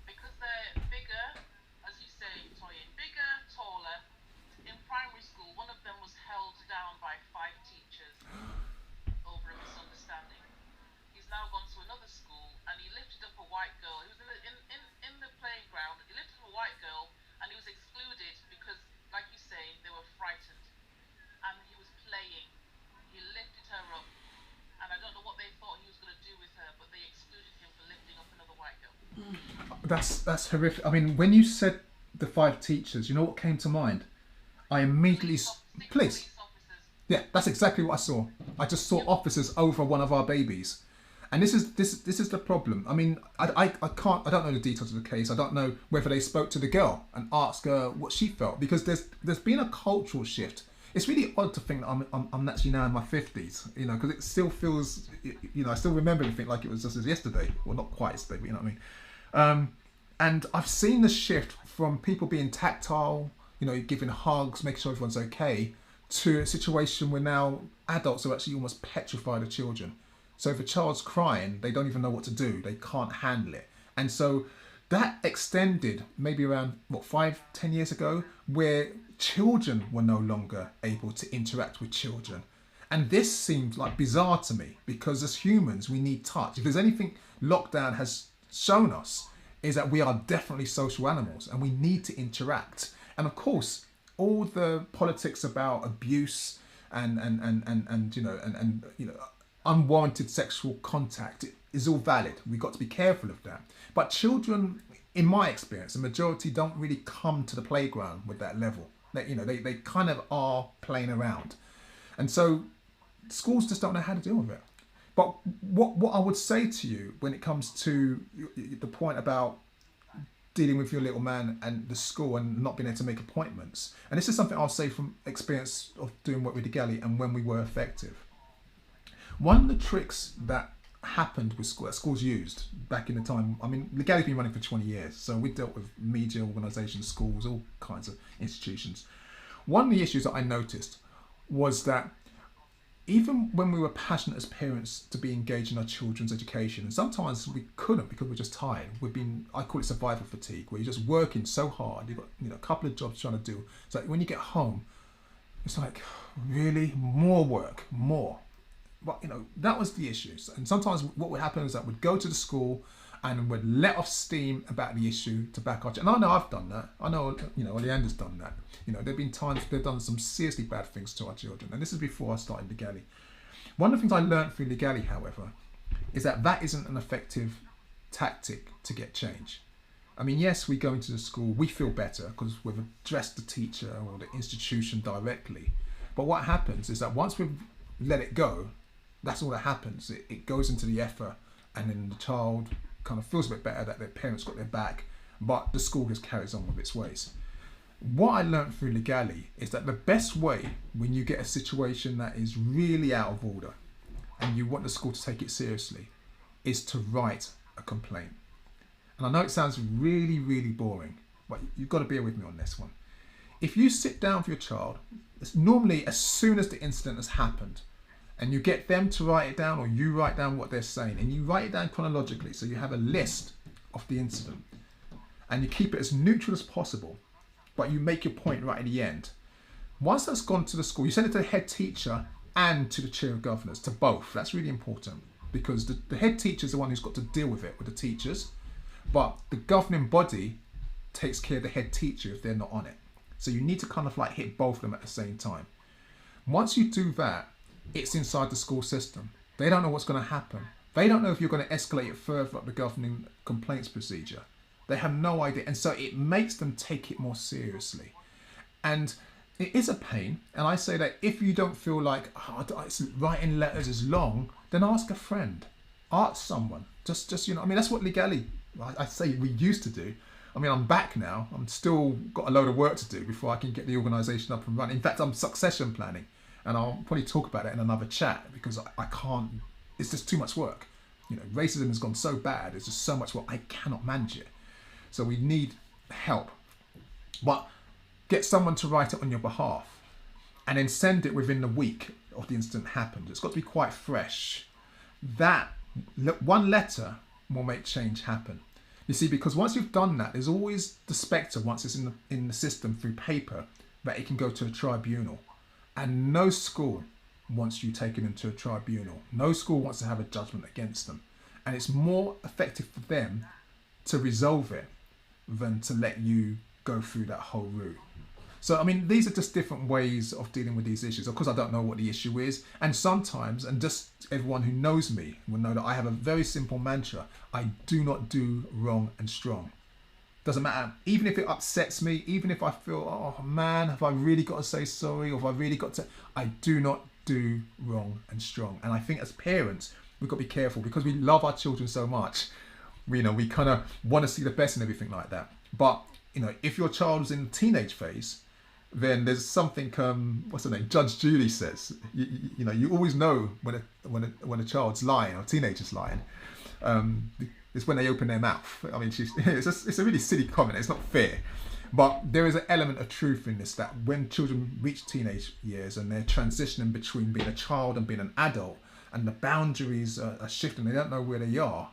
because they're bigger, as you say, Toyin, bigger, taller, in primary school, one of them was held down by 5 teachers over a misunderstanding. He's now gone to another school and he lifted up a white girl. He was in the playground, he lifted up a white girl and he was excluded because, like you say, they were frightened. And he was playing. He lifted her up. And I don't know what they thought he was going to do with her, but they excluded him for lifting up another white girl. That's horrific. I mean, when you said the 5 teachers, you know what came to mind? I immediately... Six Please. police officers. Yeah, that's exactly what I saw. I just saw officers over one of our babies. And this is the problem. I mean, I don't know the details of the case. I don't know whether they spoke to the girl and asked her what she felt, because there's been a cultural shift. It's really odd to think that I'm actually now in my 50s, because it still feels, I still remember everything like it was just as yesterday. Well, not quite yesterday, but you know what I mean. And I've seen the shift from people being tactile, giving hugs, making sure everyone's okay, to a situation where now adults are actually almost petrified of children. So if a child's crying, they don't even know what to do. They can't handle it. And so that extended maybe around, 5-10 years ago, where children were no longer able to interact with children. And this seemed like bizarre to me, because as humans, we need touch. If there's anything lockdown has shown us, is that we are definitely social animals and we need to interact. And of course, all the politics about abuse and unwarranted sexual contact is all valid. We've got to be careful of that. But children, in my experience, the majority don't really come to the playground with that level. They kind of are playing around. And so schools just don't know how to deal with it. But what I would say to you when it comes to the point about dealing with your little man and the school and not being able to make appointments, and this is something I'll say from experience of doing work with Ligali and when we were effective. One of the tricks that happened with school, that schools used back in the time, I mean, Ligali's been running for 20 years, so we dealt with media organisations, schools, all kinds of institutions. One of the issues that I noticed was that even when we were passionate as parents to be engaged in our children's education, and sometimes we couldn't because we're just tired. I call it survival fatigue, where you're just working so hard. You've got a couple of jobs trying to do. It's like when you get home, it's like, really? More work, more. But that was the issues. And sometimes what would happen is that we'd go to the school and would let off steam about the issue to back our children. And I know I've done that. I know, Oleander's done that. There've been times they've done some seriously bad things to our children. And this is before I started Ligali. One of the things I learned through Ligali, however, is that isn't an effective tactic to get change. I mean, yes, we go into the school, we feel better because we've addressed the teacher or the institution directly. But what happens is that once we've let it go, that's all that happens. It goes into the effort, and then the child kind of feels a bit better that their parents got their back, but the school just carries on with its ways. What I learned through Ligali is that the best way when you get a situation that is really out of order and you want the school to take it seriously is to write a complaint. And I know it sounds really, really boring, but you've got to bear with me on this one. If you sit down with your child, it's normally as soon as the incident has happened, and you get them to write it down, or you write down what they're saying, and you write it down chronologically, so you have a list of the incident, and you keep it as neutral as possible, but you make your point right at the end. Once that's gone to the school, you send it to the head teacher and to the chair of governors, to both. That's really important, because the head teacher is the one who's got to deal with it with the teachers, but the governing body takes care of the head teacher if they're not on it. So you need to kind of like hit both of them at the same time. Once you do that, it's inside the school system. They don't know what's going to happen. They don't know if you're going to escalate it further up the governing complaints procedure. They have no idea. And so it makes them take it more seriously. And it is a pain. And I say that if you don't feel like writing letters is long, then ask a friend. Ask someone. Just I mean, that's what Ligali, I say we used to do. I mean, I'm back now. I'm still got a load of work to do before I can get the organisation up and running. In fact, I'm succession planning. And I'll probably talk about it in another chat because I can't, it's just too much work. Racism has gone so bad, it's just so much work, I cannot manage it. So we need help. But get someone to write it on your behalf and then send it within the week of the incident happened. It's got to be quite fresh. That one letter will make change happen. You see, because once you've done that, there's always the spectre, once it's in the system through paper, that it can go to a tribunal. And no school wants you taken into a tribunal. No school wants to have a judgment against them. And it's more effective for them to resolve it than to let you go through that whole route. So, I mean, these are just different ways of dealing with these issues. Of course, I don't know what the issue is. And sometimes, and just everyone who knows me will know that I have a very simple mantra. I do not do wrong and strong. Doesn't matter. Even if it upsets me, even if I feel, oh man, have I really got to say sorry? Or have I really got to... I do not do wrong and strong. And I think as parents, we've got to be careful because we love our children so much. We kind of want to see the best and everything like that. But, if your child is in the teenage phase, then there's something, what's her name? Judge Judy says, you always know when a child's lying or a teenager's lying. It's when they open their mouth. I mean, it's a really silly comment. It's not fair. But there is an element of truth in this, that when children reach teenage years and they're transitioning between being a child and being an adult, and the boundaries are shifting, they don't know where they are,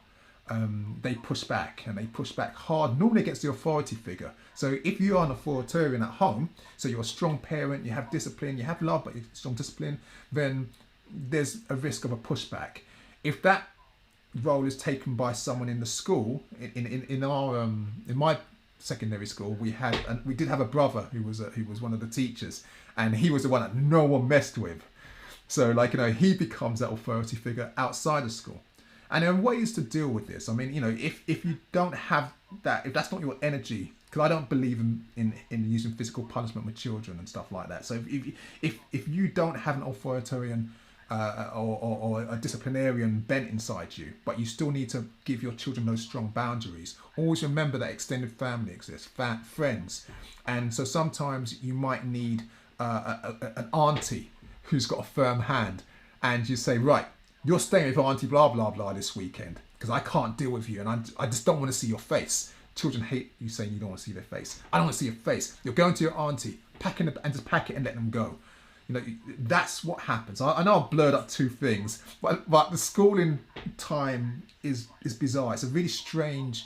they push back, and they push back hard, normally against the authority figure. So if you are an authoritarian at home, so you're a strong parent, you have discipline, you have love, but you're strong discipline, then there's a risk of a pushback. If that role is taken by someone in the school, in my secondary school, we did have a brother who was one of the teachers, and he was the one that no one messed with. So he becomes that authority figure outside of school. And there are ways to deal with this. I mean, if you don't have that, if that's not your energy, because I don't believe in using physical punishment with children and stuff like that. So if you don't have an authoritarian or a disciplinarian bent inside you, but you still need to give your children those strong boundaries, always remember that extended family exists, friends. And so sometimes you might need an auntie who's got a firm hand, and you say, right, you're staying with auntie blah blah blah this weekend because I can't deal with you, and I just don't want to see your face. Children hate you saying you don't want to see their face. I don't want to see your face. You're going to your auntie, and just pack it and let them go. That's what happens. I know I've blurred up two things, but the schooling time is bizarre. It's a really strange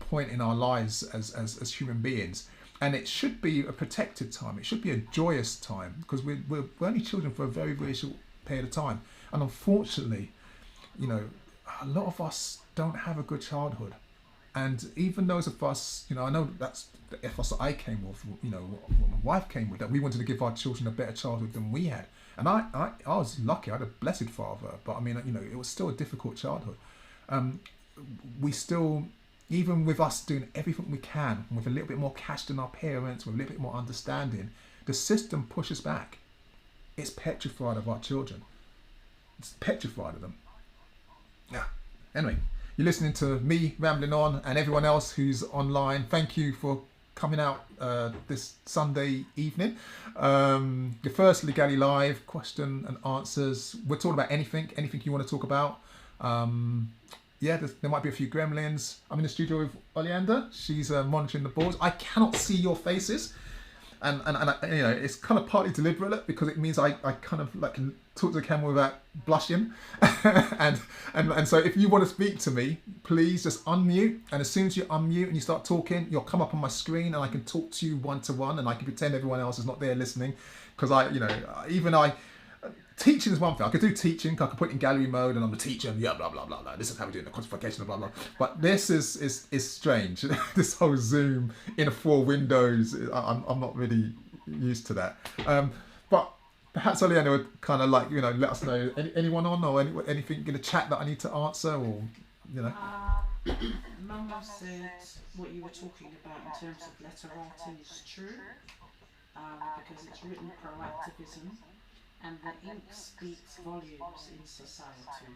point in our lives as human beings, and it should be a protected time. It should be a joyous time because we're only children for a very, very short period of time. And unfortunately, a lot of us don't have a good childhood. And even those of us, I know that's the ethos that I came with, what my wife came with, that we wanted to give our children a better childhood than we had. And I was lucky, I had a blessed father, but I mean, it was still a difficult childhood. We still, even with us doing everything we can, with a little bit more cash than our parents, with a little bit more understanding, the system pushes back. It's petrified of our children. It's petrified of them. Yeah. Anyway, you're listening to me rambling on, and everyone else who's online. Thank you for coming out this Sunday evening. The first Ligali Live question and answers. We're talking about anything you want to talk about. There might be a few gremlins. I'm in the studio with Oleander. She's monitoring the boards. I cannot see your faces. And it's kind of partly deliberate because it means I kind of like can talk to the camera without blushing. and so if you want to speak to me, please just unmute. And as soon as you unmute and you start talking, you'll come up on my screen and I can talk to you one to one, and I can pretend everyone else is not there listening. Because teaching is one thing. I could do teaching. I could put it in gallery mode, and I'm the teacher, and blah blah blah blah. This is how we do it, the quantification, blah blah. But this is strange. This whole Zoom in 4 windows. I'm not really used to that. But perhaps Oleana would kind of like let us know anyone on or anything in the chat that I need to answer, or Mama said what you were talking about in terms of letter writing is true, because it's written proactivism. And the ink speaks volumes in society.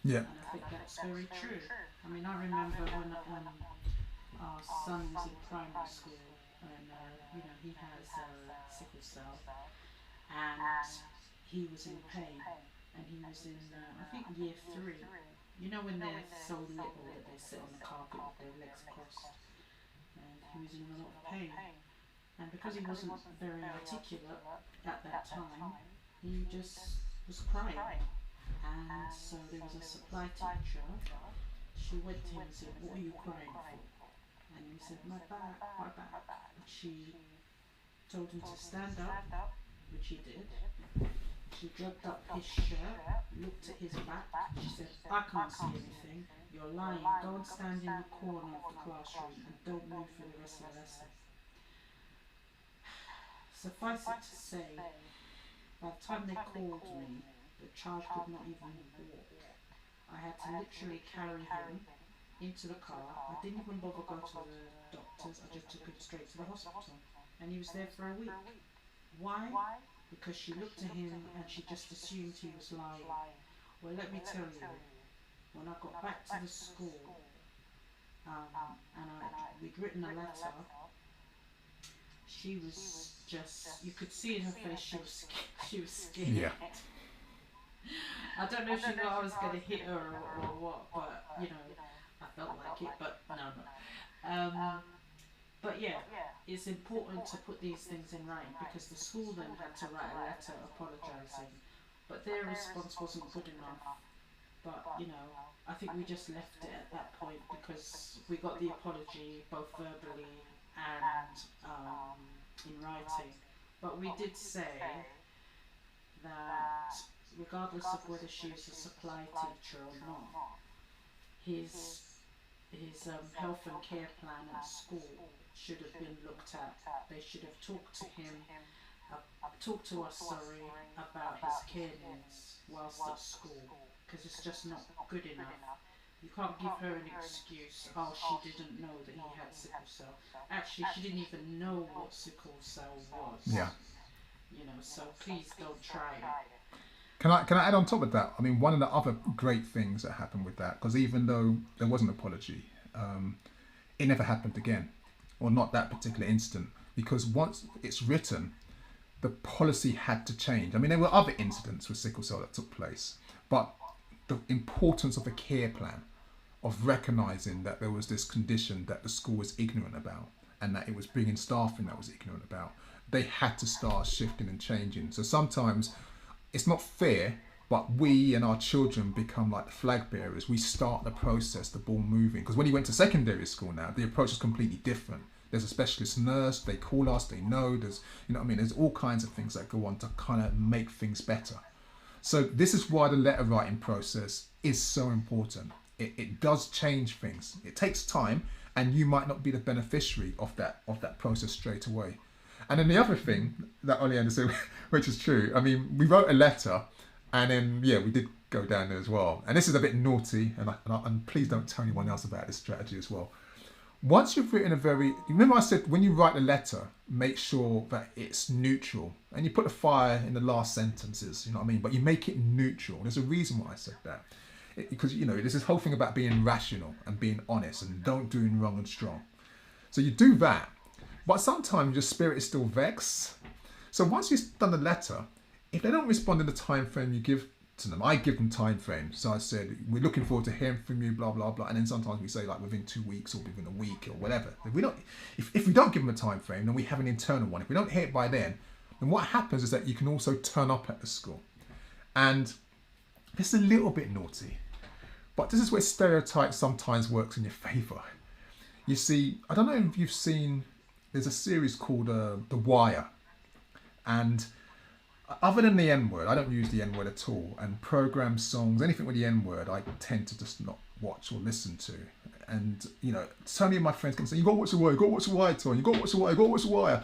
Yeah. And I think that's very true. I mean, I remember when our son was in primary school, and he has sickle cell, and he was in pain, and he was in I think year 3. You know when they're so little that they sit on the carpet with their legs crossed, and he was in a lot of pain. And because he wasn't very articulate at that time, he just was crying. And so there was a supply teacher. She went to him and said, "What are you crying for?" And he said, "My back, my back." And she told him to stand up, which he did. She dragged up his shirt, looked at his back. She said, "I can't see anything. You're lying. Go and stand in the corner of the classroom and don't move for the rest of the lesson." Suffice it to say, by the time they called me, the child could not even walk. I had to literally carry him into the car. I didn't even bother go to the doctors. I just took him straight to the hospital. And he was there for a week. Why? Because she looked at him and she just assumed he was lying. Well, let me tell you, when I got back to the school, we'd written a letter, she was just, you could see in her face she was scared. Yeah. I don't know if she knew I was going to hit her or what, but I felt like it, but no. But yeah, it's important to put these things in writing, because the school then had to write a letter apologising, but their response wasn't good enough. But I think we just left it at that point, because we got the apology both verbally and in writing. But we did say that regardless of whether she was a supply teacher or not, his health and care plan at school should have been looked at. They should have talked to us about his care needs whilst at school, because it's just not good enough. You can't give her an excuse, "Oh, she didn't know that he had sickle cell." Actually, she didn't even know what sickle cell was. Yeah. So please don't try it. Can I add on top of that? I mean, one of the other great things that happened with that, because even though there was an apology, it never happened again, or not that particular incident, because once it's written, the policy had to change. I mean, there were other incidents with sickle cell that took place, but the importance of a care plan, of recognising that there was this condition that the school was ignorant about, and that it was bringing staff in that was ignorant about, they had to start shifting and changing. So sometimes it's not fair, but we and our children become like the flag bearers. We start the process, the ball moving. Because when you went to secondary school now, the approach is completely different. There's a specialist nurse, they call us, they know, there's there's all kinds of things that go on to kind of make things better. So this is why the letter writing process is so important. It does change things. It takes time, and you might not be the beneficiary of that process straight away. And then the other thing that Oleander said, which is true, I mean, we wrote a letter, and then we did go down there as well. And this is a bit naughty, and please don't tell anyone else about this strategy as well. Once you've written remember I said when you write a letter, make sure that it's neutral, and you put the fire in the last sentences, but you make it neutral. There's a reason why I said that. because there's this whole thing about being rational and being honest and don't doing wrong and strong. So you do that, but sometimes your spirit is still vexed. So once you've done the letter, if they don't respond in the time frame you give to them, I give them time frames. So I said, we're looking forward to hearing from you, blah blah blah, and then sometimes we say like within 2 weeks or within a week or whatever. If we don't give them a time frame, then we have an internal one. If we don't hear it by then what happens is that you can also turn up at the school, and this is a little bit naughty, but this is where stereotype sometimes works in your favour. You see, I don't know if you've seen, there's a series called The Wire, and other than the N word, I don't use the N word at all. And program songs, anything with the N word, I tend to just not watch or listen to. And so many of my friends can say, "You got to watch The Wire, you got to watch The Wire, Tony. You got to watch The Wire, you got to watch The Wire."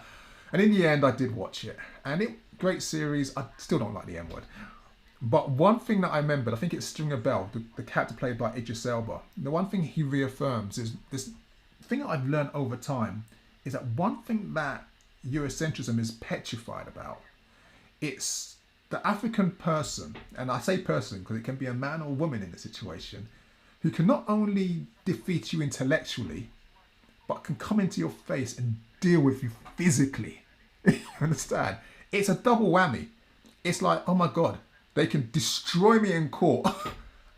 And in the end, I did watch it, and great series. I still don't like the N word, but one thing that I remembered, I think it's Stringer Bell, the character played by Idris Elba. The one thing he reaffirms is this thing that I've learned over time is that one thing that Eurocentrism is petrified about. It's the African person, and I say person because it can be a man or a woman in the situation, who can not only defeat you intellectually, but can come into your face and deal with you physically. You understand? It's a double whammy. It's like, oh my God, they can destroy me in court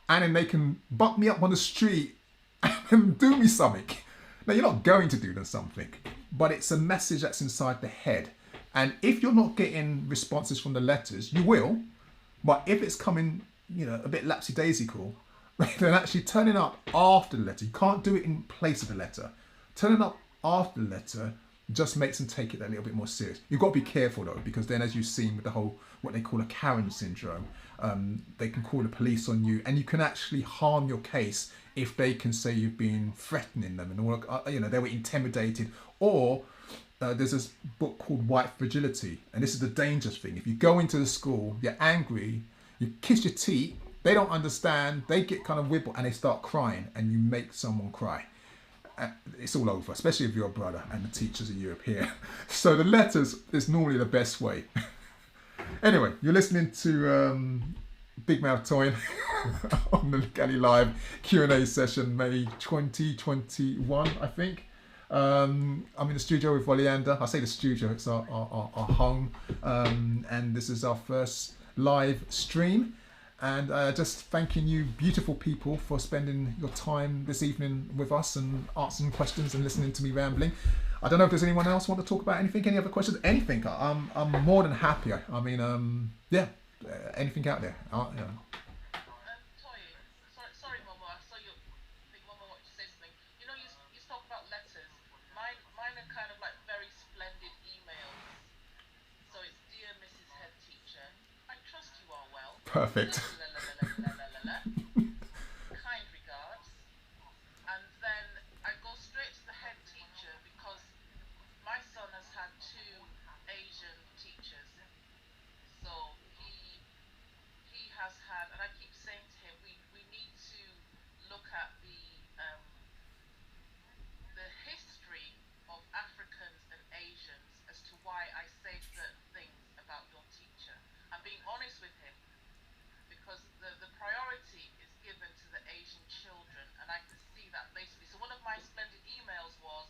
and then they can buck me up on the street and do me something. Now, you're not going to do them something, but it's a message that's inside the head. And if you're not getting responses from the letters, you will. But if it's coming, a bit lapsy-daisical, then actually turning up after the letter. You can't do it in place of the letter. Turning up after the letter just makes them take it a little bit more serious. You've got to be careful though, because then, as you've seen with the whole, what they call a Karen syndrome, they can call the police on you, and you can actually harm your case if they can say you've been threatening them and all, they were intimidated, or there's this book called White Fragility, and this is the dangerous thing. If you go into the school, you're angry, you kiss your teeth, they don't understand, they get kind of wibbled and they start crying, and you make someone cry. It's all over, especially if you're a brother and the teachers are European. So the letters is normally the best way. Anyway, you're listening to Big Mouth Toyin on the Ligali Live Q&A session, May 2021, I think. I'm in the studio with Oleander. I say the studio, it's our home. And this is our first live stream. And just thanking you, beautiful people, for spending your time this evening with us and answering questions and listening to me rambling. I don't know if there's anyone else want to talk about anything, any other questions, anything. I'm more than happy. I mean, anything out there. Toy, sorry, Momo. I saw you. I think Momo wanted to say something. You talk about letters. Mine are kind of like very splendid emails. So it's dear Mrs. Head Teacher. I trust you are well. Perfect. Kind regards. And then I go straight to the head teacher because my son has had two Asian teachers. So he has had, and I keep saying to him, we need to look at the history of Africans and Asians as to why I say certain things about your teacher. I'm being honest with him because the priority is given to the Asian children, and I can see that basically. So one of my splendid emails was,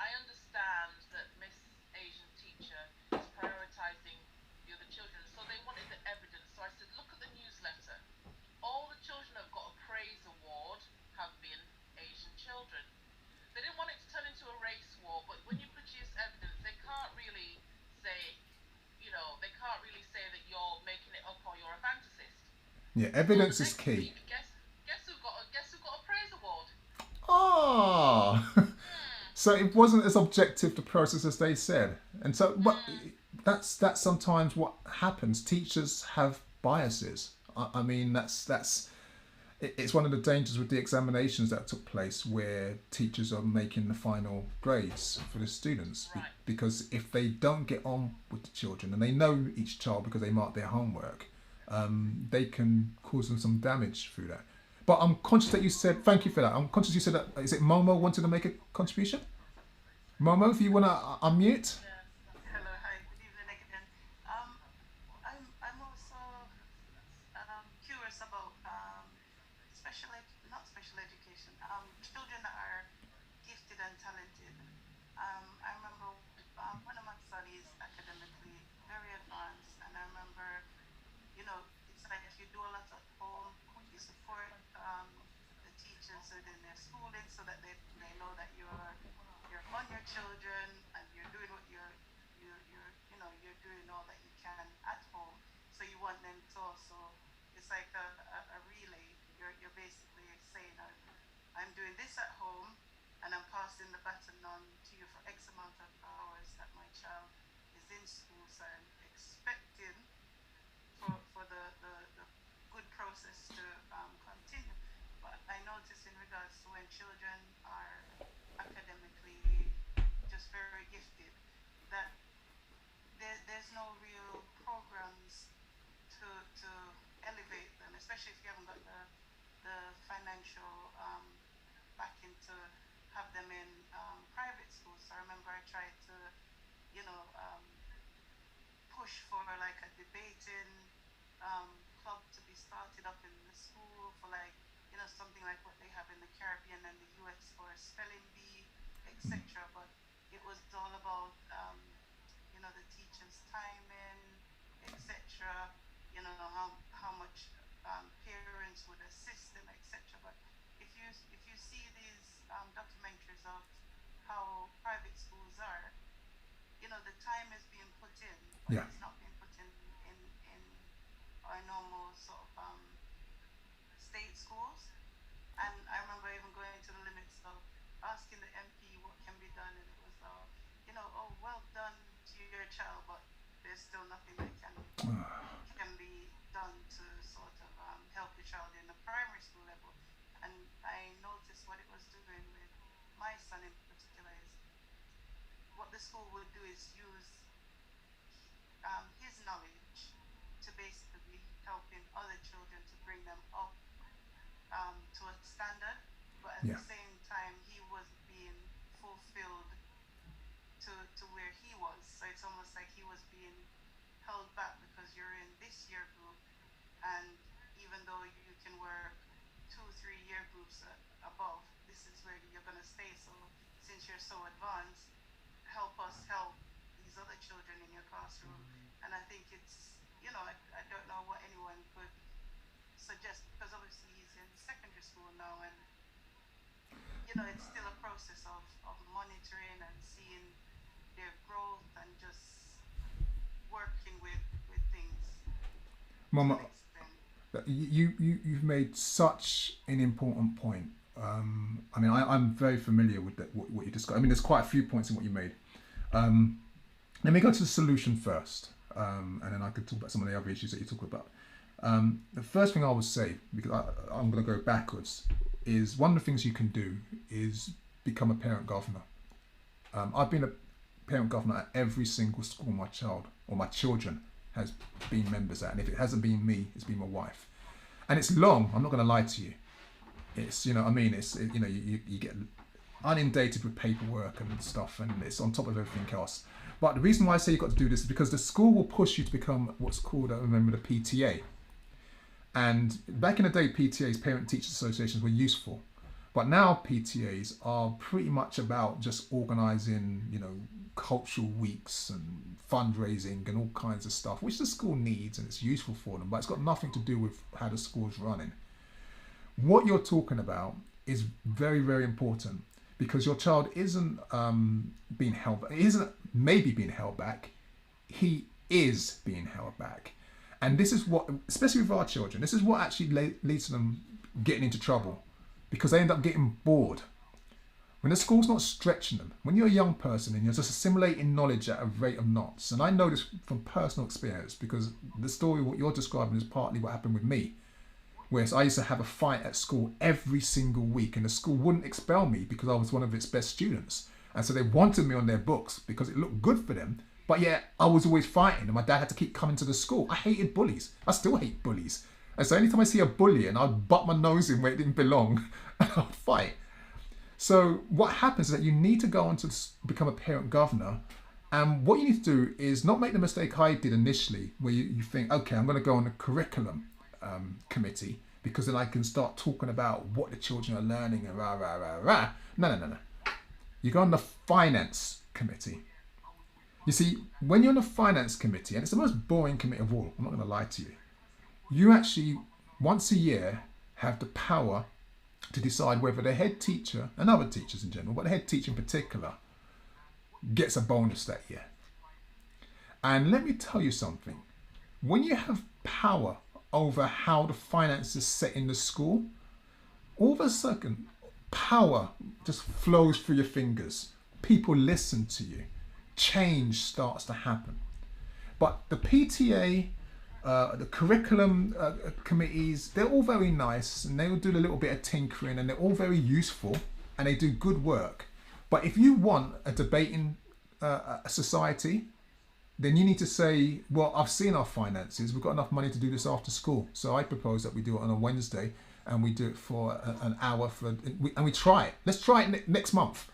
I understand that Miss Asian teacher is prioritizing the other children, so they wanted the evidence. So I said, look at the newsletter. All the children that have got a praise award have been Asian children. They didn't want it to turn into a race war, but when you produce evidence, they can't really say, they can't really say that you're making it up or you're a fantasist. Yeah, evidence is key. Guess who got a praise award? Ah, so it wasn't as objective the process as they said, and so that's sometimes what happens. Teachers have biases. I mean, it's one of the dangers with the examinations that took place, where teachers are making the final grades for the students. Right. Because if they don't get on with the children, and they know each child because they mark their homework, they can cause them some damage through that. But I'm conscious that you said, thank you for that. I'm conscious you said that, is it Momo wanted to make a contribution? Momo, if you want to unmute. Hello, hi, good evening again. I'm also curious about not special education, children that are gifted and talented. I remember one of my son is academically very advanced, and I remember, it's like you do a lot at home. You support the teachers within their schooling so that they know that you're on your children and you're doing what you're doing all that you can at home. So you want them to also, it's like a relay. You're basically saying, I'm doing this at home and I'm passing the baton on to you for X amount of hours that my child is in school. So I'm expecting for the good process to continue. But I notice in regards to when children are academically just very gifted, that there's no real programs to to elevate them, especially if you haven't got the financial backing to have them in private schools. So I remember I tried to, push for like a debating club to be started up in the school for like, something like what they have in the Caribbean and the US for spelling bee, etc. But it was all about, the teacher's timing, etc. How much parents would assist them, etc. But if you see these documentaries of how private schools are, the time is being put in, but Yeah. it's not being put in our normal sort of state schools. And I remember even going to the limits of asking the MP what can be done, and it was, oh, well done to your child, but there's still nothing that can be done to sort of help the child in the primary school level. And I noticed what it was doing with my son in particular is what the school would do is use his knowledge to basically helping other children to bring them up to a standard, but at the Yeah. same time he wasn't being fulfilled to where he was. So it's almost like he was being held back because you're in this year group, and even though you can work 2 3 year groups above, this is where you're going to stay. So since you're so advanced, help us help these other children in your classroom. And I think it's, I don't know what anyone could suggest, because obviously he's in secondary school now, and it's still a process of monitoring and seeing their growth and just working with things to Mama, an extent. you've made such an important point. I mean, I'm very familiar with that, what you described. I mean, there's quite a few points in what you made. Let me go to the solution first, and then I could talk about some of the other issues that you talk about. The first thing I would say, because I'm going to go backwards, is one of the things you can do is become a parent governor. I've been a parent governor at every single school my child or my children has been members at, and if it hasn't been me, it's been my wife. And it's long. I'm not going to lie to you. It's, you know, I mean, it's, you get inundated with paperwork and stuff, and it's on top of everything else. But the reason why I say you've got to do this is because the school will push you to become what's called, I remember, the PTA. And back in the day, PTAs, Parent Teachers Associations, were useful. But now PTAs are pretty much about just organising, cultural weeks and fundraising and all kinds of stuff, which the school needs and it's useful for them, but it's got nothing to do with how the school's running. What you're talking about is very, very important, because your child isn't being held back. He isn't maybe being held back. He is being held back. And this is what, especially with our children, this is what actually leads to them getting into trouble, because they end up getting bored. When the school's not stretching them, when you're a young person and you're just assimilating knowledge at a rate of knots, and I know this from personal experience, because the story what you're describing is partly what happened with me. Whereas I used to have a fight at school every single week, and the school wouldn't expel me because I was one of its best students. And so they wanted me on their books because it looked good for them. But yet I was always fighting, and my dad had to keep coming to the school. I hated bullies. I still hate bullies. And so anytime I see a bully, and I'd butt my nose in where it didn't belong, and I'd fight. So what happens is that you need to go on to become a parent governor. And what you need to do is not make the mistake I did initially, where you think, okay, I'm going to go on a curriculum committee because then I can start talking about what the children are learning and rah, rah, rah, rah. No. You go on the finance committee. You see, when you're on the finance committee, and it's the most boring committee of all, I'm not going to lie to you, you actually, once a year, have the power to decide whether the head teacher, and other teachers in general, but the head teacher in particular, gets a bonus that year. And let me tell you something. When you have power over how the finances are set in the school, all of a sudden, power just flows through your fingers. People listen to you. Change starts to happen. But the PTA, the curriculum committees, they're all very nice, and they will do a little bit of tinkering, and they're all very useful, and they do good work. But if you want a debating society, then you need to say, well, I've seen our finances, we've got enough money to do this after school. So I propose that we do it on a Wednesday, and we do it for an hour, and we try it. Let's try it next month.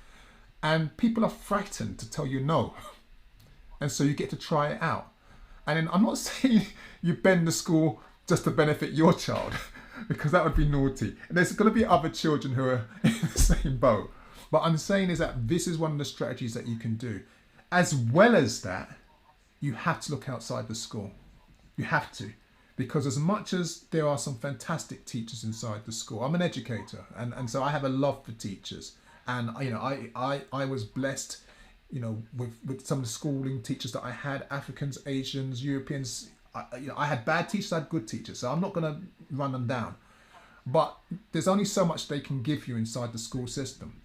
And people are frightened to tell you no. And so you get to try it out. And then I'm not saying you bend the school just to benefit your child, because that would be naughty. And there's going to be other children who are in the same boat. But I'm saying is that this is one of the strategies that you can do. As well as that, you have to look outside the school. You have to. Because as much as there are some fantastic teachers inside the school, I'm an educator, and so I have a love for teachers. And I was blessed, with some of the schooling teachers that I had, Africans, Asians, Europeans. I had bad teachers, I had good teachers, so I'm not going to run them down. But there's only so much they can give you inside the school system.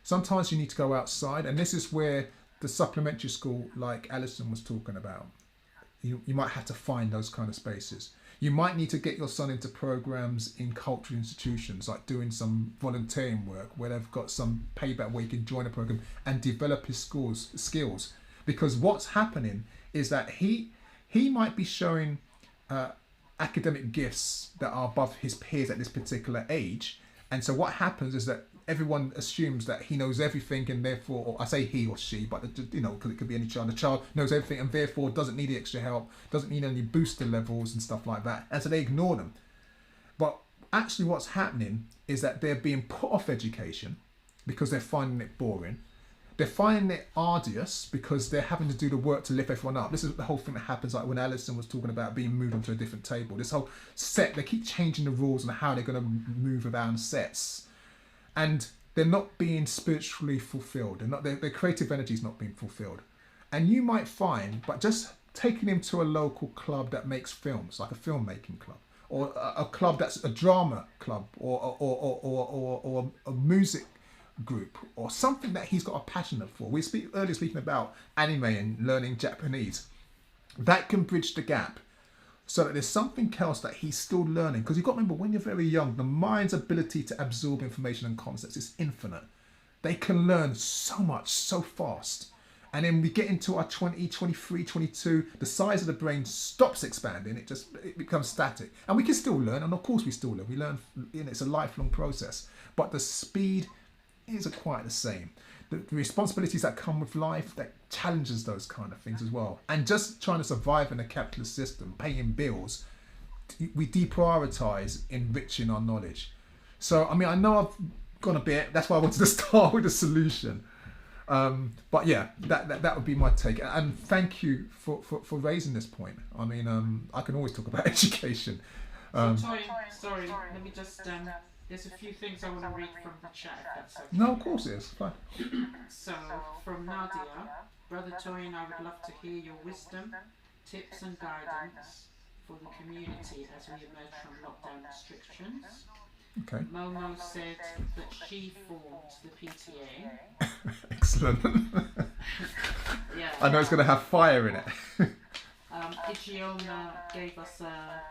Sometimes you need to go outside, and this is where the supplementary school, like Alison was talking about, you might have to find those kind of spaces. You might need to get your son into programs in cultural institutions, like doing some volunteering work where they've got some payback where you can join a program and develop his skills. Because what's happening is that he might be showing academic gifts that are above his peers at this particular age. And so what happens is that everyone assumes that he knows everything, and therefore, or I say he or she, but because it could be any child. The child knows everything and therefore doesn't need the extra help, doesn't need any booster levels and stuff like that, and so they ignore them. But actually, what's happening is that they're being put off education because they're finding it boring. They're finding it arduous because they're having to do the work to lift everyone up. This is the whole thing that happens, like when Alison was talking about being moved onto a different table. This whole set, they keep changing the rules on how they're going to move around sets. And they're not being spiritually fulfilled. Their creative energy is not being fulfilled. And you might find, but just taking him to a local club that makes films, like a filmmaking club, or a club that's a drama club, or a music group, or something that he's got a passion for. We earlier speaking about anime and learning Japanese. That can bridge the gap, so that there's something else that he's still learning. Because you've got to remember, when you're very young, the mind's ability to absorb information and concepts is infinite. They can learn so much, so fast. And then we get into our 20, 23, 22, the size of the brain stops expanding. It becomes static. And we can still learn, and of course we still learn. We learn, it's a lifelong process. But the speed isn't quite the same. The responsibilities that come with life, that challenges those kind of things as well. And just trying to survive in a capitalist system, paying bills, we deprioritize enriching our knowledge. So, I know I've gone a bit, that's why I wanted to start with a solution. But yeah, that would be my take. And thank you for raising this point. I can always talk about education. Sorry, let me just... there's a few things I want to read from the chat, if that's okay. No, of course it is. Fine. So, from Nadia, Brother Toyin, I would love to hear your wisdom, tips and guidance for the community as we emerge from lockdown restrictions. Okay. Momo said that she formed the PTA. Excellent. Yeah. I know it's going to have fire in it. Ichiona gave us a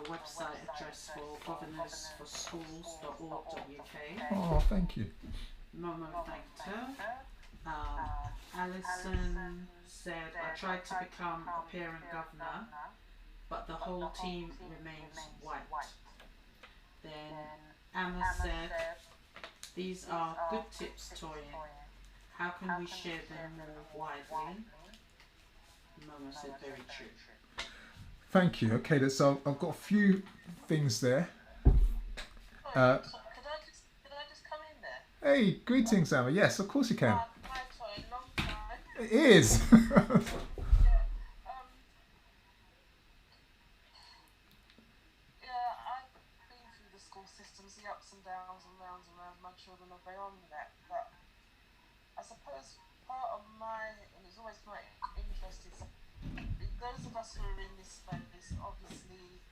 website address for governorsforschools.org.uk. Oh, thank you. Momo thanked her. Alison said, I tried to become a parent governor, but the whole team remains white. Then Anna said, these are good tips, Toyin. How can we share them more widely? Momo said, very true. Thank you. Okay, so I've got a few things there. Uh, Could I just come in there? hey, greetings, Emma. Yes, of course you can. Hi, Toy. Long time. It is. Yeah. Yeah. I've been through the school systems, the ups and downs and rounds and rounds. My children are beyond that, but I suppose part of my, and it's always quite interesting. So those of us who are in this space, obviously,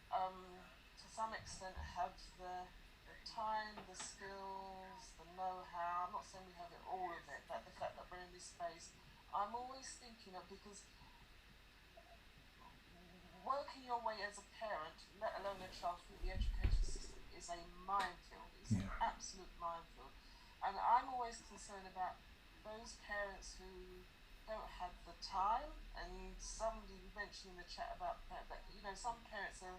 to some extent, have the time, the skills, the know-how. I'm not saying we have it all of it, but the fact that we're in this space, I'm always thinking of because working your way as a parent, let alone a child through the education system, is a minefield. It's Yeah. an absolute minefield. And I'm always concerned about those parents who don't have the time. And somebody mentioned in the chat about that, some parents are.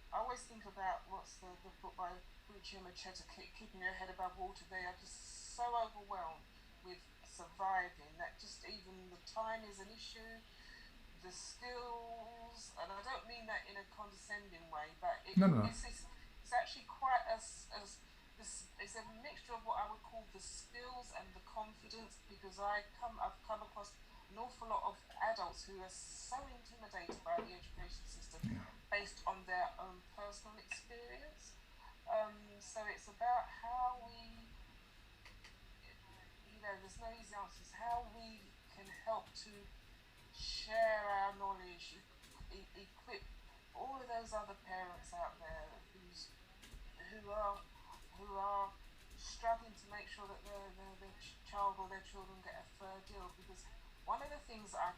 I always think about what's the book by Gucci and Machetta, Keeping Your Head Above Water. They are just so overwhelmed with surviving that just even the time is an issue, the skills, and I don't mean that in a condescending way, but No, no, no. it's actually quite as this it's a mixture of what I would call the skills and the confidence because I've come across an awful lot of adults who are so intimidated by the education system Yeah. based on their own personal experience. So it's about how we, there's no easy answers. How we can help to share our knowledge, equip all of those other parents out there who are who are struggling to make sure that their child or their children get a fair deal. Because one of the things I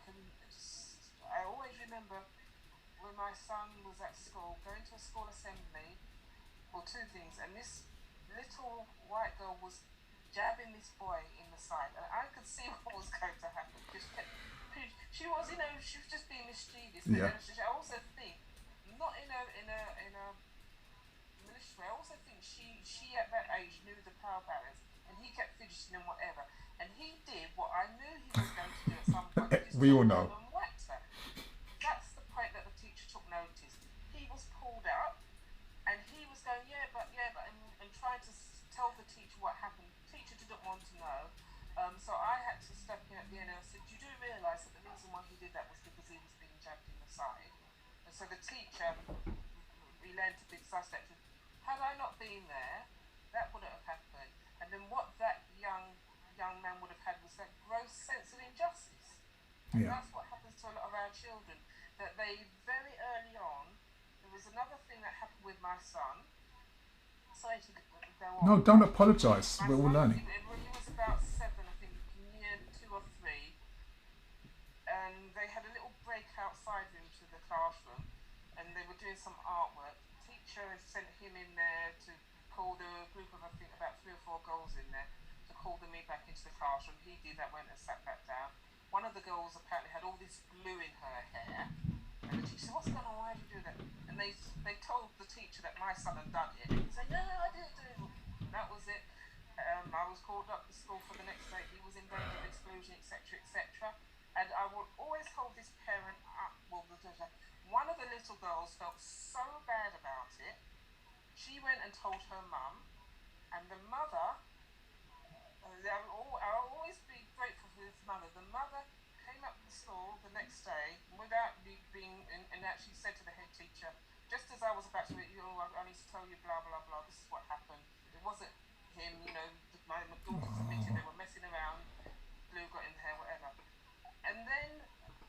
always remember when my son was at school, going to a school assembly, well, two things, and this little white girl was jabbing this boy in the side, and I could see what was going to happen. Just kept, she was just being mischievous. Yeah. And I also think, not in a malicious way. I also think she at that age knew the power balance, and he kept fidgeting and whatever, and he did what I knew he was going to do at some point. He just We all turned know. over and whacked her. That's the point that the teacher took notice. He was pulled up and he was going, and trying to tell the teacher what happened. The teacher didn't want to know. So I had to step in at the end and I said, you do realise that the reason why he did that was because he was being jabbed in the side. And so the teacher relented to big suspect. Had I not been there, that wouldn't have happened. And then what that young man would have had was that gross sense of injustice. And Yeah. that's what happens to a lot of our children. That they very early on, there was another thing that happened with my son. Sorry to go No, on. don't apologise. My We're all son, learning. when he was about 7, I think, year 2 or 3, and they had a little break outside into the classroom, and they were doing some artwork. The teacher had sent him in there to call the group of, I think, about 3 or 4 girls in there to call them back into the classroom. He did that, went and sat back down. One of the girls apparently had all this glue in her hair, and the teacher said, "What's going on? Why did you do that?" And they told the teacher that my son had done it. He said, "No, I didn't do it." And that was it. I was called up to school for the next day. He was in danger of exclusion, etc., etc. And I will always hold this parent up. Well, one of the little girls felt so bad about it. She went and told her mum, and the mother. I'll always be grateful for this mother. The mother came up to the school the next day without me being, and actually said to the head teacher, just as I was about to, I need to tell you, blah blah blah. This is what happened. It wasn't him. My daughter's admitted they were messing around. Glue got in the hair, whatever. And then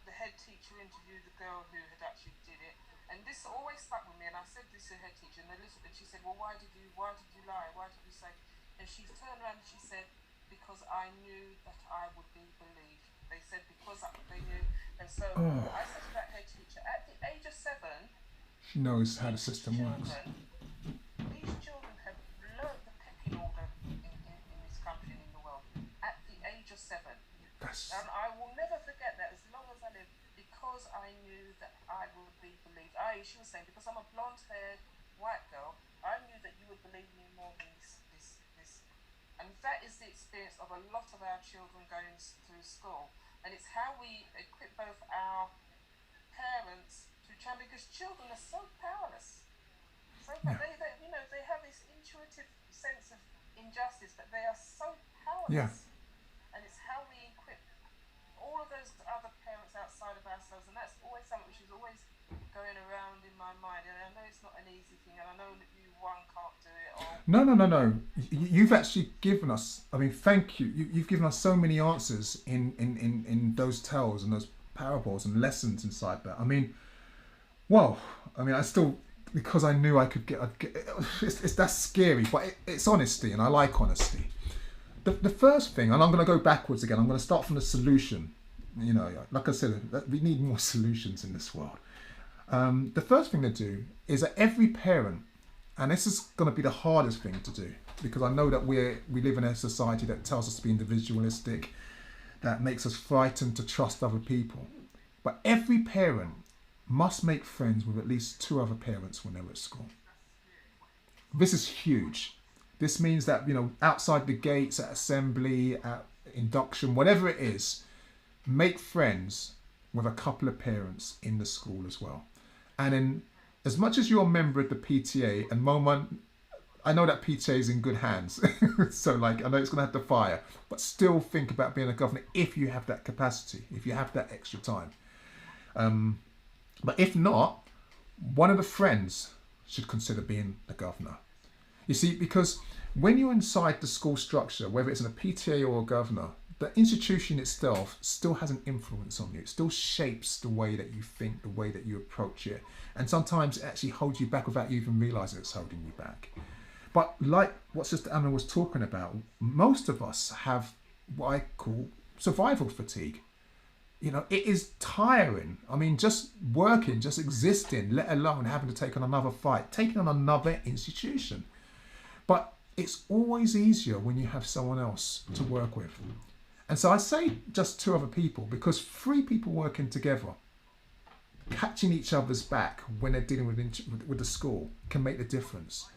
the head teacher interviewed the girl who had actually did it, and this always stuck with me. And I said this to the head teacher, and she said, "Well, why did you lie? Why did you say?" And she turned around and she said, "Because I knew that I would be believed." They said because they knew, and so Oh, I said to that head teacher, at the age of 7, she knows how the these system works. children, these children have learnt the pecking order in this country and in the world at the age of 7. That's And I will never forget that as long as I live, because I knew that I would be believed. She was saying, because I'm a blonde-haired white girl, I knew that you would believe me more than this. And that is the experience of a lot of our children going through school. And it's how we equip both our parents to challenge, because children are so powerless. So yeah. they sense of injustice, but they are so Yeah. powerless. And it's how we equip all of those other parents outside of ourselves, and that's always something which is always going around in my mind. And I know it's not an easy thing, and I know that you one can't do it, or No, no, no, no. You've actually given us, I mean, thank you. You've given us so many answers in those tales and those parables and lessons inside that. I mean, well, I mean, I still, because I knew I'd get that's scary, but it's honesty, and I like honesty. The first thing, and I'm going to go backwards again, I'm going to start from the solution. You know, like I said, we need more solutions in this world. The first thing to do is that every parent, and this is going to be the hardest thing to do, because I know that we live in a society that tells us to be individualistic, that makes us frightened to trust other people. But every parent must make friends with at least 2 other parents when they're at school. This is huge. This means that, you know, outside the gates, at assembly, at induction, whatever it is, make friends with a couple of parents in the school as well. And then, as much as you're a member of the PTA, and moment, I know that PTA is in good hands, so like, I know it's going to have to fire, but still think about being a governor if you have that capacity, if you have that extra time. But if not, one of the friends should consider being the governor. You see, because when you're inside the school structure, whether it's in a PTA or a governor, the institution itself still has an influence on you. It still shapes the way that you think, the way that you approach it. And sometimes it actually holds you back without you even realizing it's holding you back. But like what Sister Anna was talking about, most of us have what I call survival fatigue. You know, it is tiring. I mean, just working, just existing, let alone having to take on another fight, taking on another institution. But it's always easier when you have someone else to work with. And so I say just 2 other people, because 3 people working together, catching each other's back when they're dealing with the school can make the difference.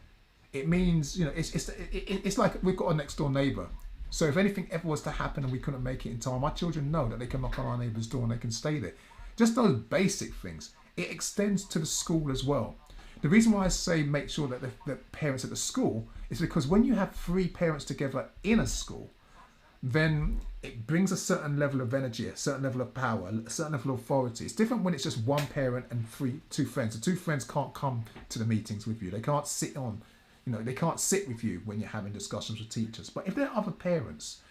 It means, you know, it's like we've got a next door neighbour. So if anything ever was to happen and we couldn't make it in time, my children know that they can knock on our neighbour's door and they can stay there. Just those basic things. It extends to the school as well. The reason why I say make sure that the parents at the school is because when you have 3 parents together in a school, then it brings a certain level of energy, a certain level of power, a certain level of authority. It's different when it's just 1 parent and 2 friends. The 2 friends can't come to the meetings with you. They can't sit on, you know, they can't sit with you when you're having discussions with teachers. But if there are other parents,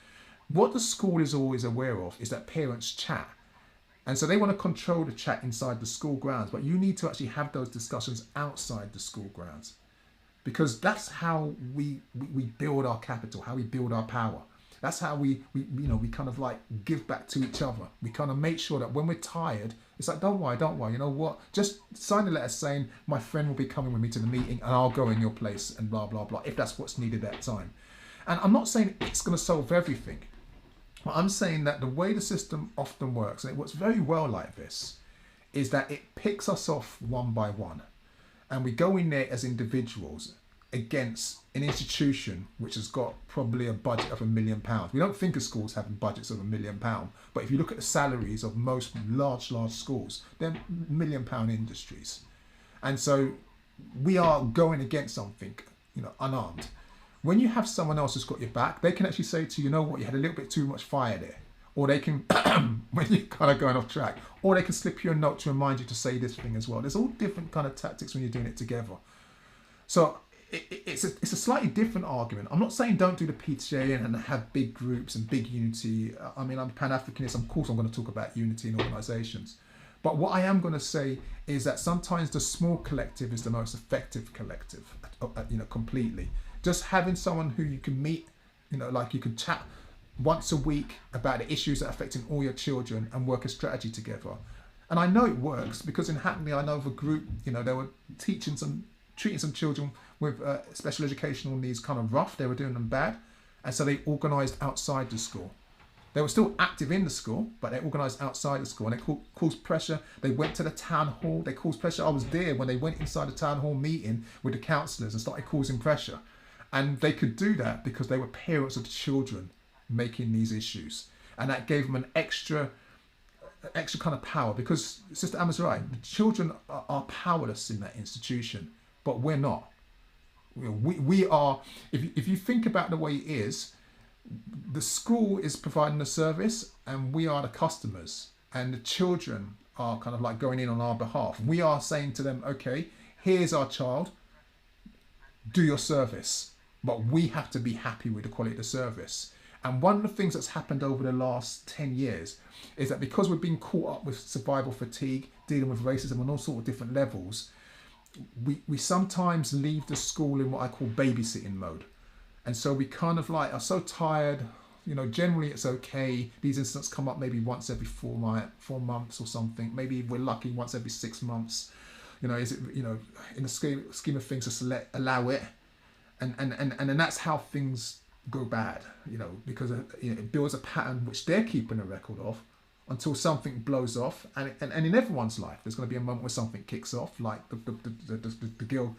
what the school is always aware of is that parents chat. And so they want to control the chat inside the school grounds, but you need to actually have those discussions outside the school grounds, because that's how we build our capital, how we build our power. That's how we kind of like give back to each other. We kind of make sure that when we're tired, it's like, don't worry, you know what? Just sign a letter saying my friend will be coming with me to the meeting and I'll go in your place and blah, blah, blah, if that's what's needed at that time. And I'm not saying it's going to solve everything. But I'm saying that the way the system often works, and it works very well like this, is that it picks us off one by one. And we go in there as individuals against an institution which has got probably a budget of £1 million. We don't think of schools having budgets of £1 million, but if you look at the salaries of most large schools, they're £1 million industries. And so we are going against something, you know, unarmed. When you have someone else who's got your back, they can actually say to you, you know what, you had a little bit too much fire there. Or they can, when you're kind of going off track, or they can slip you a note to remind you to say this thing as well. There's all different kind of tactics when you're doing it together. So it's a slightly different argument. I'm not saying don't do the PTA and have big groups and big unity. I mean, I'm Pan-Africanist. Of course, I'm going to talk about unity in organisations. But what I am going to say is that sometimes the small collective is the most effective collective, you know, completely. Just having someone who you can meet, you know, like you can chat once a week about the issues that are affecting all your children and work a strategy together. And I know it works because in Hackney, I know of a group, you know, they were treating some children with special educational needs kind of rough. They were doing them bad. And so they organised outside the school. They were still active in the school, but they organised outside the school. And they caused pressure. They went to the town hall. They caused pressure. I was there when they went inside the town hall meeting with the councillors and started causing pressure. And they could do that because they were parents of the children making these issues. And that gave them an extra kind of power, because Sister Emma's right, the children are powerless in that institution, but we're not. We are, if you think about the way it is, the school is providing the service and we are the customers, and the children are kind of like going in on our behalf. We are saying to them, okay, here's our child, do your service, but we have to be happy with the quality of the service. And one of the things that's happened over the last 10 years is that because we've been caught up with survival fatigue, dealing with racism on all sorts of different levels, we sometimes leave the school in what I call babysitting mode. And so we kind of like are so tired, generally it's okay. These incidents come up maybe once every 4 months or something. Maybe if we're lucky, once every 6 months. Is it, in the scheme of things, just allow it. And then that's how things go bad, because it builds a pattern which they're keeping a record of until something blows off. And in everyone's life, there's going to be a moment where something kicks off, like the girl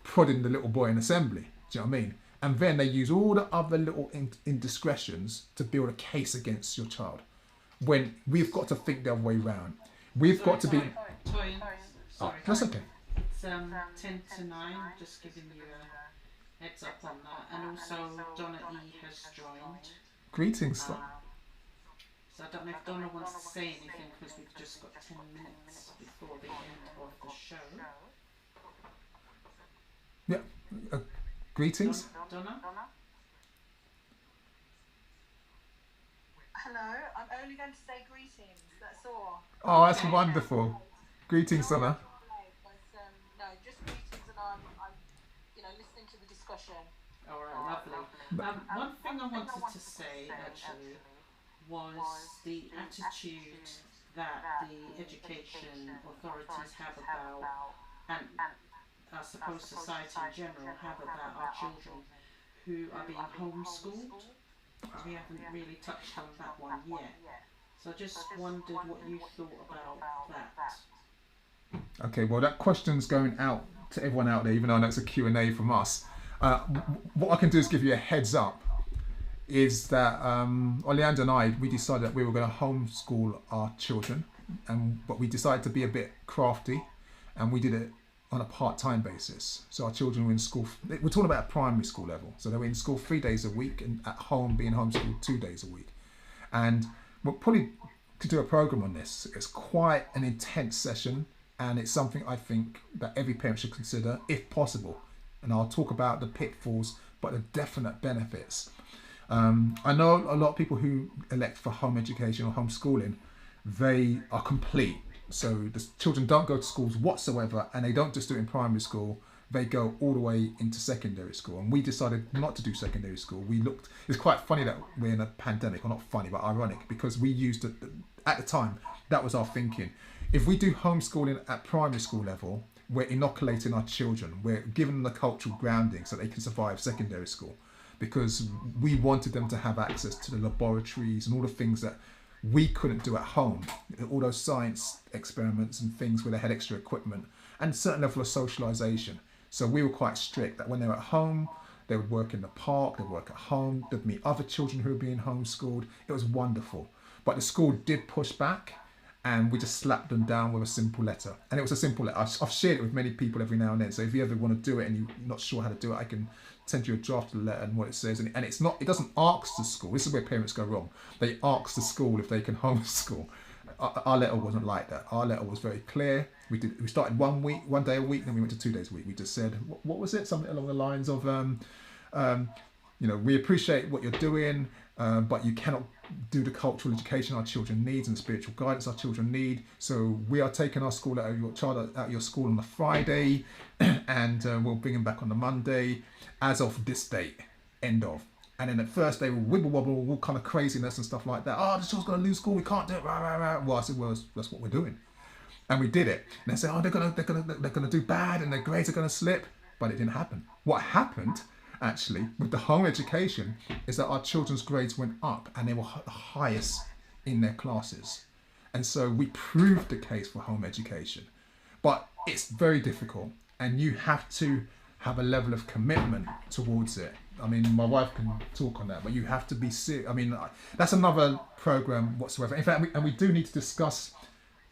prodding the little boy in assembly. Do you know what I mean? And then they use all the other little indiscretions to build a case against your child. When we've got to think the other way round. We've got to be... Sorry. That's okay. It's 10 to 9, just giving you a heads up on that. And also Donna E has joined. Greetings. So I don't know if Donna wants to say anything because we've just got 10 minutes before the end of the show. Yeah. Greetings. Donna? Hello, I'm only going to say greetings, that's all. Oh, that's wonderful. Greetings, Donna. No, just greetings, and I'm listening to the discussion. All right, lovely. One thing I wanted to say actually was the attitude that the education authorities have about, and I suppose society in general have about our children who are being homeschooled. We haven't really touched on that one yet. So I just wondered what you thought about that. Okay, well, that question's going out to everyone out there, even though that's a Q&A from us. What I can do is give you a heads up, is that Oleander and I, we decided that we were going to homeschool our children, but we decided to be a bit crafty, and we did it on a part-time basis. So our children were in school, we're talking about a primary school level, so they were in school 3 days a week and at home being homeschooled 2 days a week. And we'll probably could do a program on this. It's quite an intense session, and it's something I think that every parent should consider if possible. And I'll talk about the pitfalls, but the definite benefits. I know a lot of people who elect for home education or homeschooling, they are complete. So the children don't go to schools whatsoever, and they don't just do it in primary school, they go all the way into secondary school. And we decided not to do secondary school. It's quite funny that we're in a pandemic, or not funny, but ironic, because we used it, at the time, that was our thinking. If we do homeschooling at primary school level, we're inoculating our children. We're giving them the cultural grounding so they can survive secondary school, because we wanted them to have access to the laboratories and all the things that we couldn't do at home, all those science experiments and things where they had extra equipment and a certain level of socialization. So we were quite strict that when they were at home, they would work in the park, they'd work at home, they'd meet other children who were being homeschooled. It was wonderful. But the school did push back, and we just slapped them down with a simple letter. And it was a simple letter. I've shared it with many people every now and then. So if you ever want to do it and you're not sure how to do it, I can send you a draft of the letter and what it says. And it doesn't ask the school. This is where parents go wrong. They ask the school if they can homeschool. Our letter wasn't like that. Our letter was very clear. We started 1 day a week, then we went to 2 days a week. We just said, what was it? Something along the lines of, we appreciate what you're doing, but you cannot do the cultural education our children needs and the spiritual guidance our children need. So we are taking our school out of your child out of your school on the Friday, and we'll bring them back on the Monday as of this date, end of. And then at first they will wibble wobble, all kind of craziness and stuff like that. Oh, the child's going to lose school, we can't do it. Rah, rah, rah. Well, I said, well, that's what we're doing. And we did it. And they said, oh, they're gonna do bad and their grades are going to slip. But it didn't happen. What happened, actually, with the home education is that our children's grades went up and they were the highest in their classes. And so we proved the case for home education. But it's very difficult, and you have to have a level of commitment towards it. I mean, my wife can talk on that, but you have to be serious. I mean, that's another program whatsoever. In fact, we do need to discuss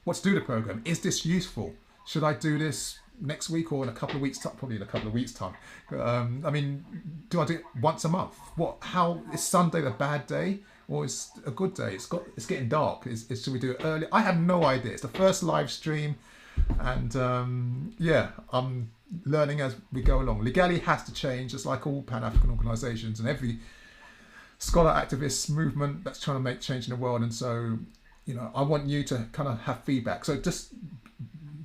what to do the program. Is this useful? Should I do this next week or in a couple of weeks time? Probably in a couple of weeks time. I mean, do I do it once a month? What? How is Sunday the bad day or is a good day? It's getting dark. Should we do it early? I have no idea. It's the first live stream, and yeah, I'm learning as we go along. Ligali has to change, just like all Pan-African organisations and every scholar activist movement that's trying to make change in the world. And so, you know, I want you to kind of have feedback. So just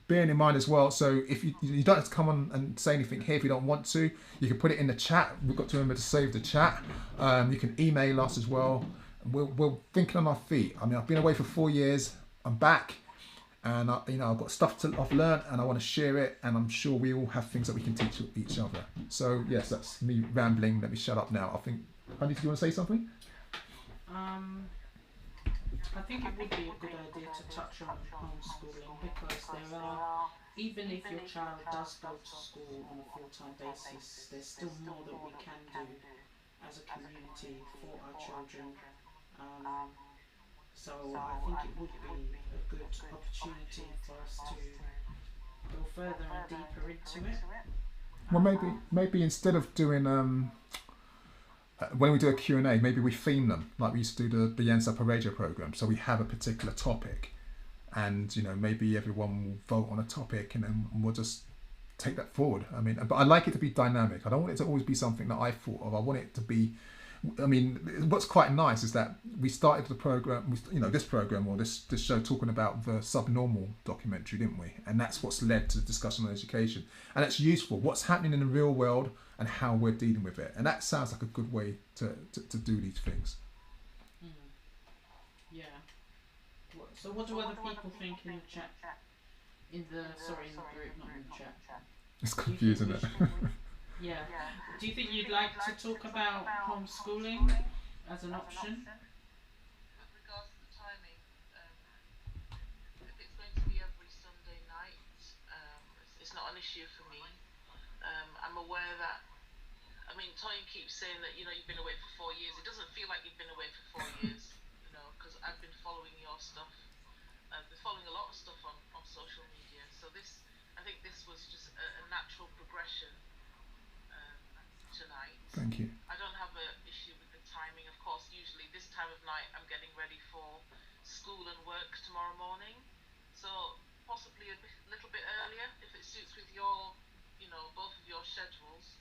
bearing in mind as well, so if you don't have to come on and say anything here if you don't want to, you can put it in the chat. We've got to remember to save the chat. You can email us as well. We're thinking on our feet. I mean, I've been away for 4 years. I'm back, and I've got stuff I've learned, and I want to share it. And I'm sure we all have things that we can teach each other. So yes, that's me rambling. Let me shut up now. I think, Andy, do you want to say something? I think it would be a good idea to touch on homeschooling, because there are, even if your child does go to school on a full-time basis, there's still more that we can do as a community for our children. So I think it would be a good opportunity for us to go further and deeper into it. Well, maybe instead of doing when we do a Q&A, maybe we theme them like we used to do the Yansa Radio program. So we have a particular topic, and you know, maybe everyone will vote on a topic, and then we'll just take that forward. I mean, but I like it to be dynamic. I don't want it to always be something that I thought of. I want it to be, I mean, what's quite nice is that we started the program, this program or this show talking about the Subnormal documentary, didn't we? And that's what's led to the discussion on education. And it's useful, what's happening in the real world and how we're dealing with it. And that sounds like a good way to do these things. Yeah. So what do other people think in the chat? In the group, not in the chat. It's confusing, isn't it? Yeah. Do you think you'd like to talk about homeschooling as an option? With regards to the timing, if it's going to be every Sunday night, it's not an issue for me. I'm aware that, I mean, Toyin keeps saying that, you've been away for 4 years. It doesn't feel like you've been away for 4 years, because I've been following your stuff. I've been following a lot of stuff on social media. So I think this was just a natural progression tonight. Thank you. I don't have an issue with the timing. Of course, usually this time of night I'm getting ready for school and work tomorrow morning. So possibly a little bit earlier, if it suits with your, both of your schedules.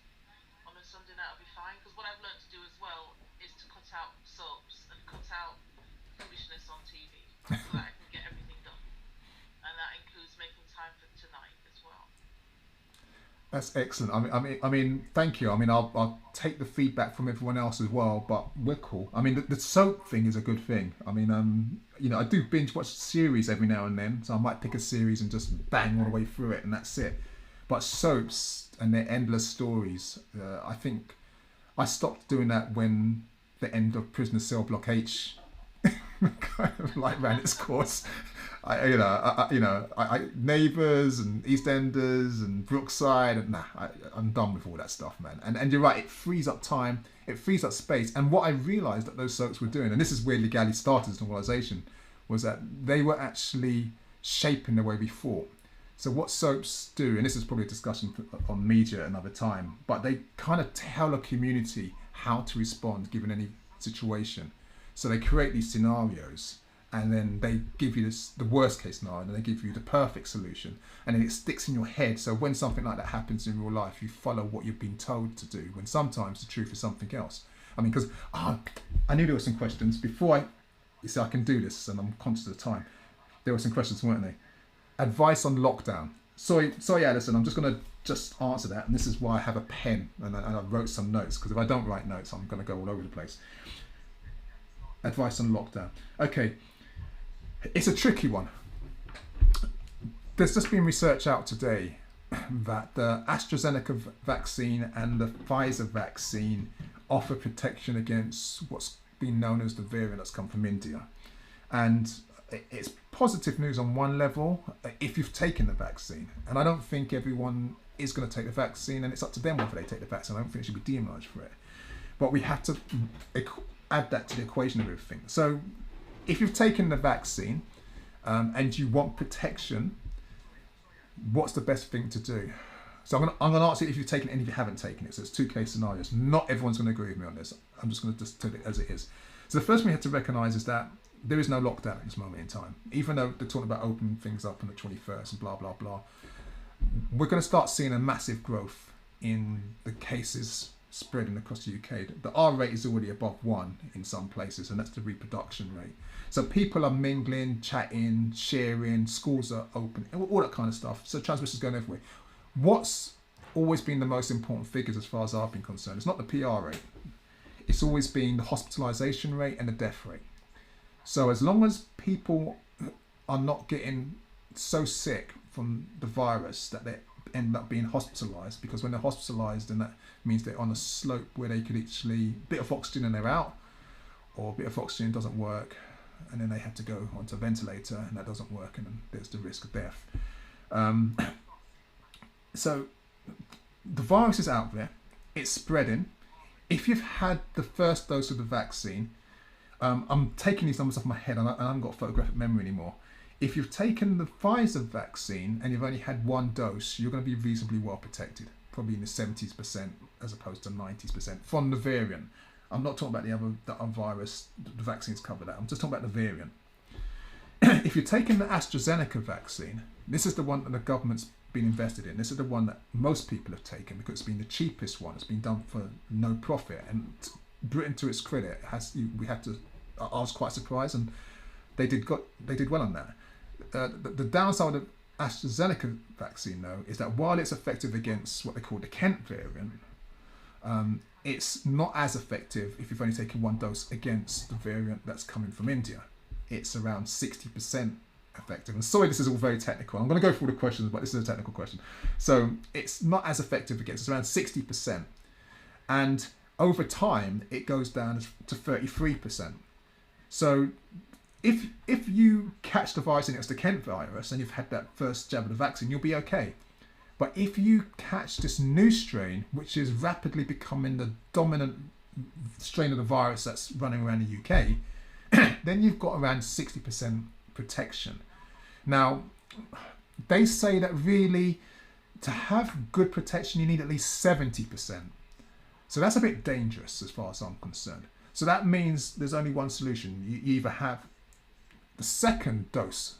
On a Sunday night will be fine. Because what I've learned to do as well is to cut out soaps and cut out foolishness on TV so that I can get everything done. And that includes making time for tonight as well. That's excellent. I mean, thank you. I mean, I'll take the feedback from everyone else as well, but we're cool. I mean, the soap thing is a good thing. I mean, I do binge watch series every now and then, so I might pick a series and just bang all the way through it, and that's it. But soaps and their endless stories, I think I stopped doing that when the end of Prisoner Cell Block H kind of like ran its course. Neighbours and EastEnders and Brookside, and I'm done with all that stuff, man. And you're right, it frees up time, it frees up space. And what I realised that those soaps were doing, and this is where Ligali started as an organisation, was that they were actually shaping the way we thought. So what soaps do, and this is probably a discussion on media another time, but they kind of tell a community how to respond given any situation. So they create these scenarios, and then they give you the worst case scenario, and then they give you the perfect solution, and then it sticks in your head. So when something like that happens in real life, you follow what you've been told to do, when sometimes the truth is something else. I mean, because I knew there were some questions before I can do this, and I'm conscious of the time. There were some questions, weren't they? Advice on lockdown. Sorry, Alison, I'm just going to answer that, and this is why I have a pen, and I wrote some notes, because if I don't write notes, I'm going to go all over the place. Advice on lockdown. Okay, it's a tricky one. There's just been research out today that the AstraZeneca vaccine and the Pfizer vaccine offer protection against what's been known as the variant that's come from India. And it's positive news on one level if you've taken the vaccine. And I don't think everyone is going to take the vaccine, and it's up to them whether they take the vaccine. I don't think it should be demonized for it. But we have to add that to the equation of everything. So if you've taken the vaccine and you want protection, What's the best thing to do? So I'm gonna answer it if you've taken it and if you haven't taken it. So it's two case scenarios. Not everyone's going to agree with me on this. I'm just going to just tell it as it is. So the first thing we have to recognise is that there is no lockdown at this moment in time. Even though they're talking about opening things up on the 21st and blah, blah, blah. We're going to start seeing a massive growth in the cases spreading across the UK. The R rate is already above 1 in some places, and that's the reproduction rate. So people are mingling, chatting, sharing, schools are open, all that kind of stuff. So transmission is going everywhere. What's always been the most important figures as far as I've been concerned? It's not the PR rate. It's always been the hospitalisation rate and the death rate. So as long as people are not getting so sick from the virus that they end up being hospitalised, because when they're hospitalised, then that means they're on a slope where they could actually, bit of oxygen and they're out, or a bit of oxygen doesn't work, and then they have to go onto a ventilator and that doesn't work, and then there's the risk of death. So the virus is out there, it's spreading. If you've had the first dose of the vaccine, I'm taking these numbers off my head and I haven't got photographic memory anymore. If you've taken the Pfizer vaccine and you've only had one dose, you're going to be reasonably well protected, probably in the 70% as opposed to 90% from the variant. I'm not talking about the other virus, the vaccines cover that. I'm just talking about the variant. If you're taking the AstraZeneca vaccine, this is the one that the government's been invested in. This is the one that most people have taken because it's been the cheapest one. It's been done for no profit. And Britain, to its credit, I was quite surprised, and they did well on that. The downside of the AstraZeneca vaccine, though, is that while it's effective against what they call the Kent variant, it's not as effective if you've only taken one dose against the variant that's coming from India. It's around 60% effective. And sorry, this is all very technical. I'm going to go through the questions, but this is a technical question. So it's not as effective against, it's around 60%. And over time, it goes down to 33%. So if you catch the virus and it's the Kent virus and you've had that first jab of the vaccine, you'll be okay. But if you catch this new strain, which is rapidly becoming the dominant strain of the virus that's running around the UK, then you've got around 60% protection. Now, they say that really to have good protection, you need at least 70%. So that's a bit dangerous as far as I'm concerned. So that means there's only one solution. You either have the second dose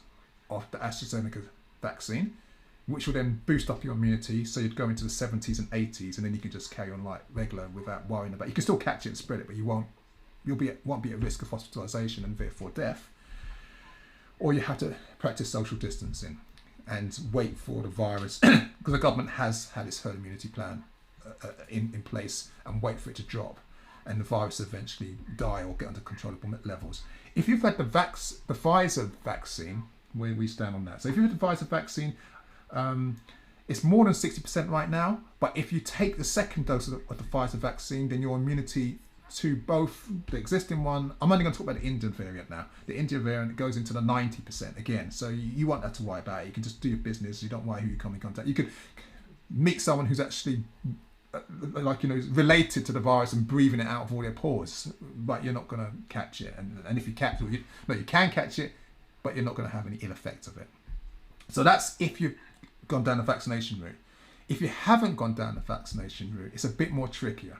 of the AstraZeneca vaccine, which will then boost up your immunity, so you'd go into the 70s and 80s, and then you can just carry on like regular without worrying about it. You can still catch it and spread it, but you won't be at risk of hospitalisation and therefore death. Or you have to practice social distancing and wait for the virus, because the government has had its herd immunity plan in place, and wait for it to drop and the virus eventually die or get under controllable levels. If you've had the Pfizer vaccine, where we stand on that. So if you've had the Pfizer vaccine, it's more than 60% right now, but if you take the second dose of the Pfizer vaccine, then your immunity to both the existing one, I'm only going to talk about the Indian variant now. The Indian variant goes into the 90% again, so you won't have to worry about it. You can just do your business. You don't worry who you come in contact. You could meet someone who's actually related to the virus and breathing it out of all their pores, but you're not going to catch it. And if you catch it, you can catch it, but you're not going to have any ill effects of it. So that's if you've gone down the vaccination route. If you haven't gone down the vaccination route, it's a bit more trickier.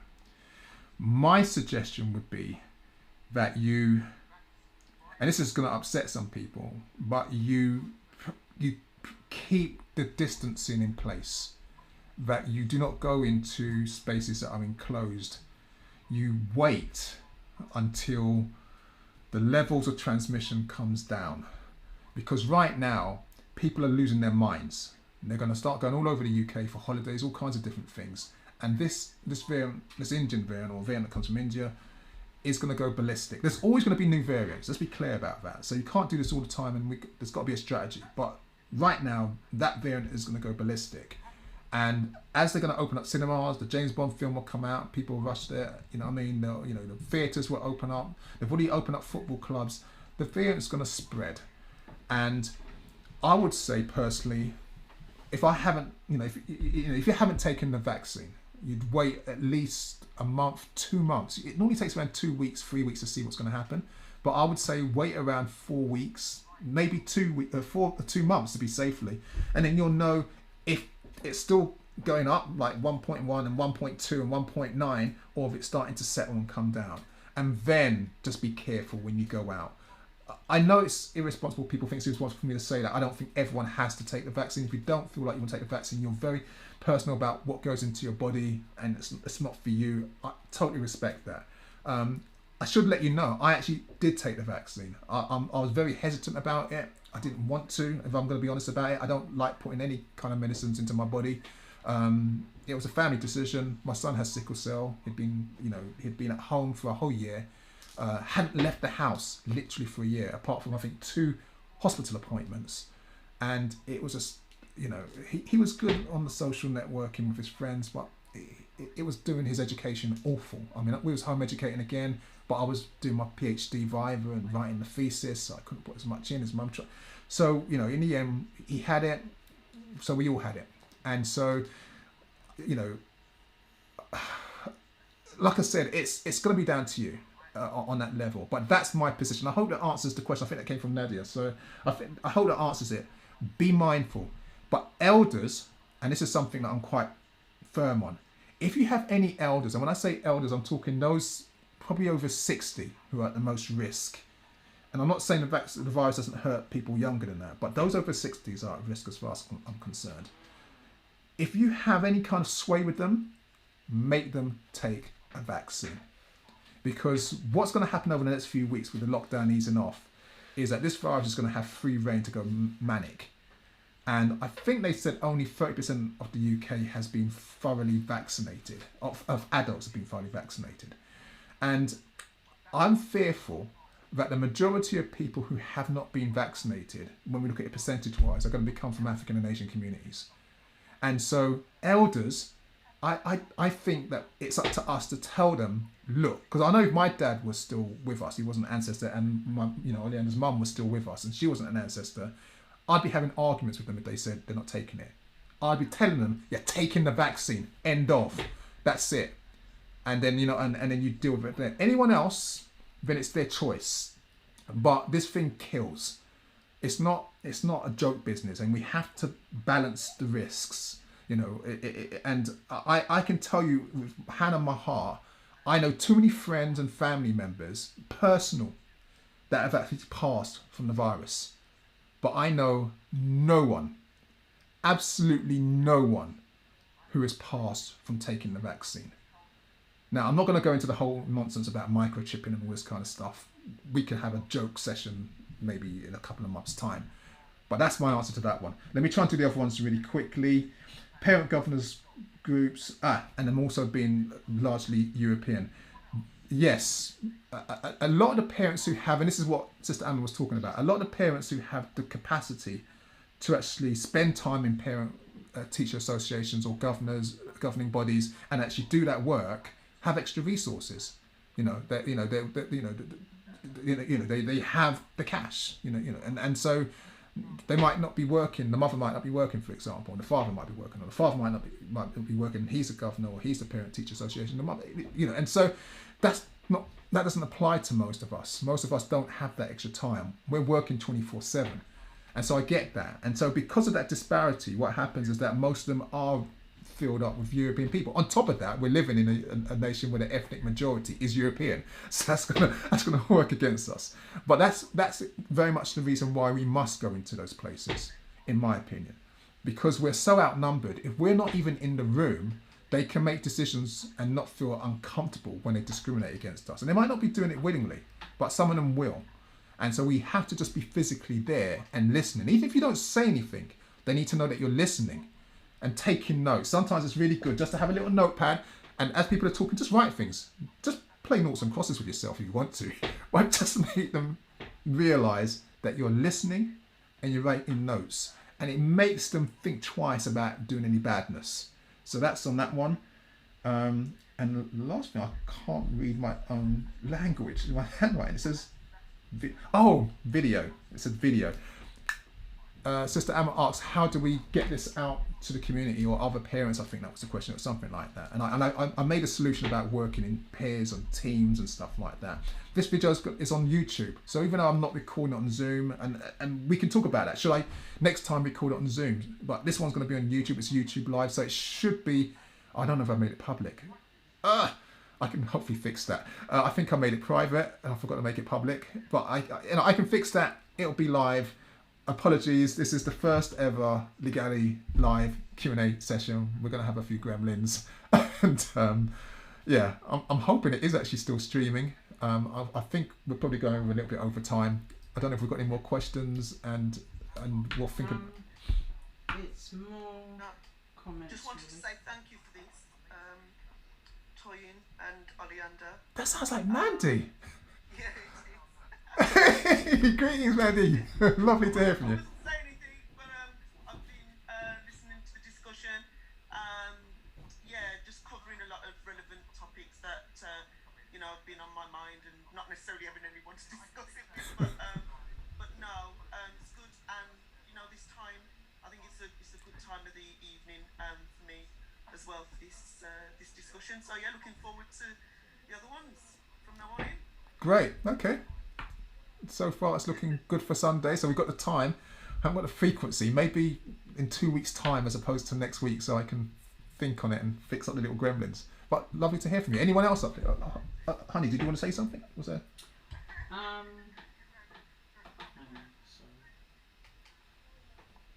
My suggestion would be that you, and this is going to upset some people, but you keep the distancing in place, that you do not go into spaces that are enclosed. You wait until the levels of transmission comes down, because right now people are losing their minds. They're going to start going all over the UK for holidays, all kinds of different things. And this variant, this Indian variant, or variant that comes from India, is going to go ballistic. There's always going to be new variants. Let's be clear about that. So you can't do this all the time, and there's got to be a strategy. But right now, that variant is going to go ballistic. And as they're going to open up cinemas, the James Bond film will come out. People will rush there. You know what I mean? The theatres will open up. They've already opened up football clubs. The variant is going to spread. And I would say personally, if you haven't taken the vaccine, you'd wait at least a month, 2 months. It normally takes around 2 weeks, 3 weeks to see what's going to happen. But I would say wait around 4 weeks maybe 2 months to be safely, and then you'll know if it's still going up like 1.1 and 1.2 and 1.9, or if it's starting to settle and come down. And then just be careful when you go out. I know it's irresponsible. People think it's irresponsible for me to say that. I don't think everyone has to take the vaccine. If you don't feel like you want to take the vaccine, you're very personal about what goes into your body, and it's not for you. I totally respect that. I should let you know, I actually did take the vaccine. I was very hesitant about it. I didn't want to, if I'm going to be honest about it. I don't like putting any kind of medicines into my body. It was a family decision. My son has sickle cell. He'd been at home for a whole year. Hadn't left the house literally for a year, apart from I think 2 hospital appointments. And it was just, he was good on the social networking with his friends, but it was doing his education awful. I mean, we was home educating again, but I was doing my PhD Viva and writing the thesis, so I couldn't put as much in as mum tried. So, in the end, he had it, so we all had it. And so, like I said, it's going to be down to you on that level. But that's my position. I hope that answers the question. I think that came from Nadia. So I hope that answers it. Be mindful. But elders, and this is something that I'm quite firm on, if you have any elders, and when I say elders, I'm talking those probably over 60 who are at the most risk. And I'm not saying the virus doesn't hurt people younger than that, but those over 60s are at risk as far as I'm concerned. If you have any kind of sway with them, make them take a vaccine. Because what's going to happen over the next few weeks with the lockdown easing off is that this virus is going to have free reign to go manic. And I think they said only 30% of the UK has been thoroughly vaccinated, of adults have been thoroughly vaccinated. And I'm fearful that the majority of people who have not been vaccinated, when we look at it percentage-wise, are going to come from African and Asian communities. And so elders, I think that it's up to us to tell them, look, because I know my dad was still with us, he wasn't an ancestor, and Oleander's mum was still with us, and she wasn't an ancestor. I'd be having arguments with them if they said they're not taking it. I'd be telling them, you're taking the vaccine, end of. That's it. And then, and then you deal with it. Anyone else, then it's their choice. But this thing kills. It's not a joke business, and we have to balance the risks. And I can tell you with hand on my heart, I know too many friends and family members, personal, that have actually passed from the virus. But I know no one, absolutely no one, who has passed from taking the vaccine. Now, I'm not going to go into the whole nonsense about microchipping and all this kind of stuff. We could have a joke session maybe in a couple of months' time. But that's my answer to that one. Let me try and do the other ones really quickly. Parent governors groups, and them also being largely European. Yes, a lot of the parents who have, and this is what Sister Anna was talking about, a lot of the parents who have the capacity to actually spend time in parent teacher associations or governing bodies and actually do that work have extra resources. They have the cash. And so they might not be working. The mother might not be working, for example, and the father might be working, or the father might not be working. He's a governor, or he's the parent teacher association. The mother, and so that doesn't apply to most of us. Most of us don't have that extra time. We're working 24/7, and so I get that. And so because of that disparity, what happens is that most of them are filled up with European people. On top of that, we're living in a nation where the ethnic majority is European, so that's gonna work against us. But that's very much the reason why we must go into those places, in my opinion, because we're so outnumbered. If we're not even in the room, they can make decisions and not feel uncomfortable when they discriminate against us. And they might not be doing it willingly, but some of them will. And so we have to just be physically there and listening. Even if you don't say anything, they need to know that you're listening and taking notes. Sometimes it's really good just to have a little notepad, and as people are talking, just write things. Just play noughts and crosses with yourself if you want to, but just make them realise that you're listening and you're writing notes, and it makes them think twice about doing any badness. So that's on that one. And the last thing, I can't read my own language, my handwriting. It says, video. It said video. Sister Emma asks, how do we get this out to the community or other parents? I think that was the question, or something like that. And I made a solution about working in pairs and teams and stuff like that. This video is on YouTube, so even though I'm not recording it on Zoom, and we can talk about that. Should I next time record it on Zoom? But this one's going to be on YouTube. It's YouTube Live, so it should be. I don't know if I made it public. I can hopefully fix that. I think I made it private, and I forgot to make it public. But I can fix that. It'll be live. Apologies, this is the first ever Ligali live Q&A session. We're going to have a few gremlins. And yeah, I'm hoping it is actually still streaming. I think we're probably going a little bit over time. I don't know if we've got any more questions, and we'll think of... It's more comments. Just wanted to say thank you for this, Toyin and Oleander. That sounds like Mandy. Yeah, it is. Greetings, Mandy. Lovely to hear from you. I wasn't saying anything, but I've been listening to the discussion. Yeah, just covering a lot of relevant topics that have been on my mind, and not necessarily having anyone to discuss it with. But no, it's good, and this time I think it's a good time of the evening for me as well for this discussion. So yeah, looking forward to the other ones from now on in. Great. Okay. So far, it's looking good for Sunday. So we've got the time. Haven't got the frequency. Maybe in 2 weeks' time, as opposed to next week, so I can think on it and fix up the little gremlins. But lovely to hear from you. Anyone else up there? Honey, did you want to say something? Was there? Hang on,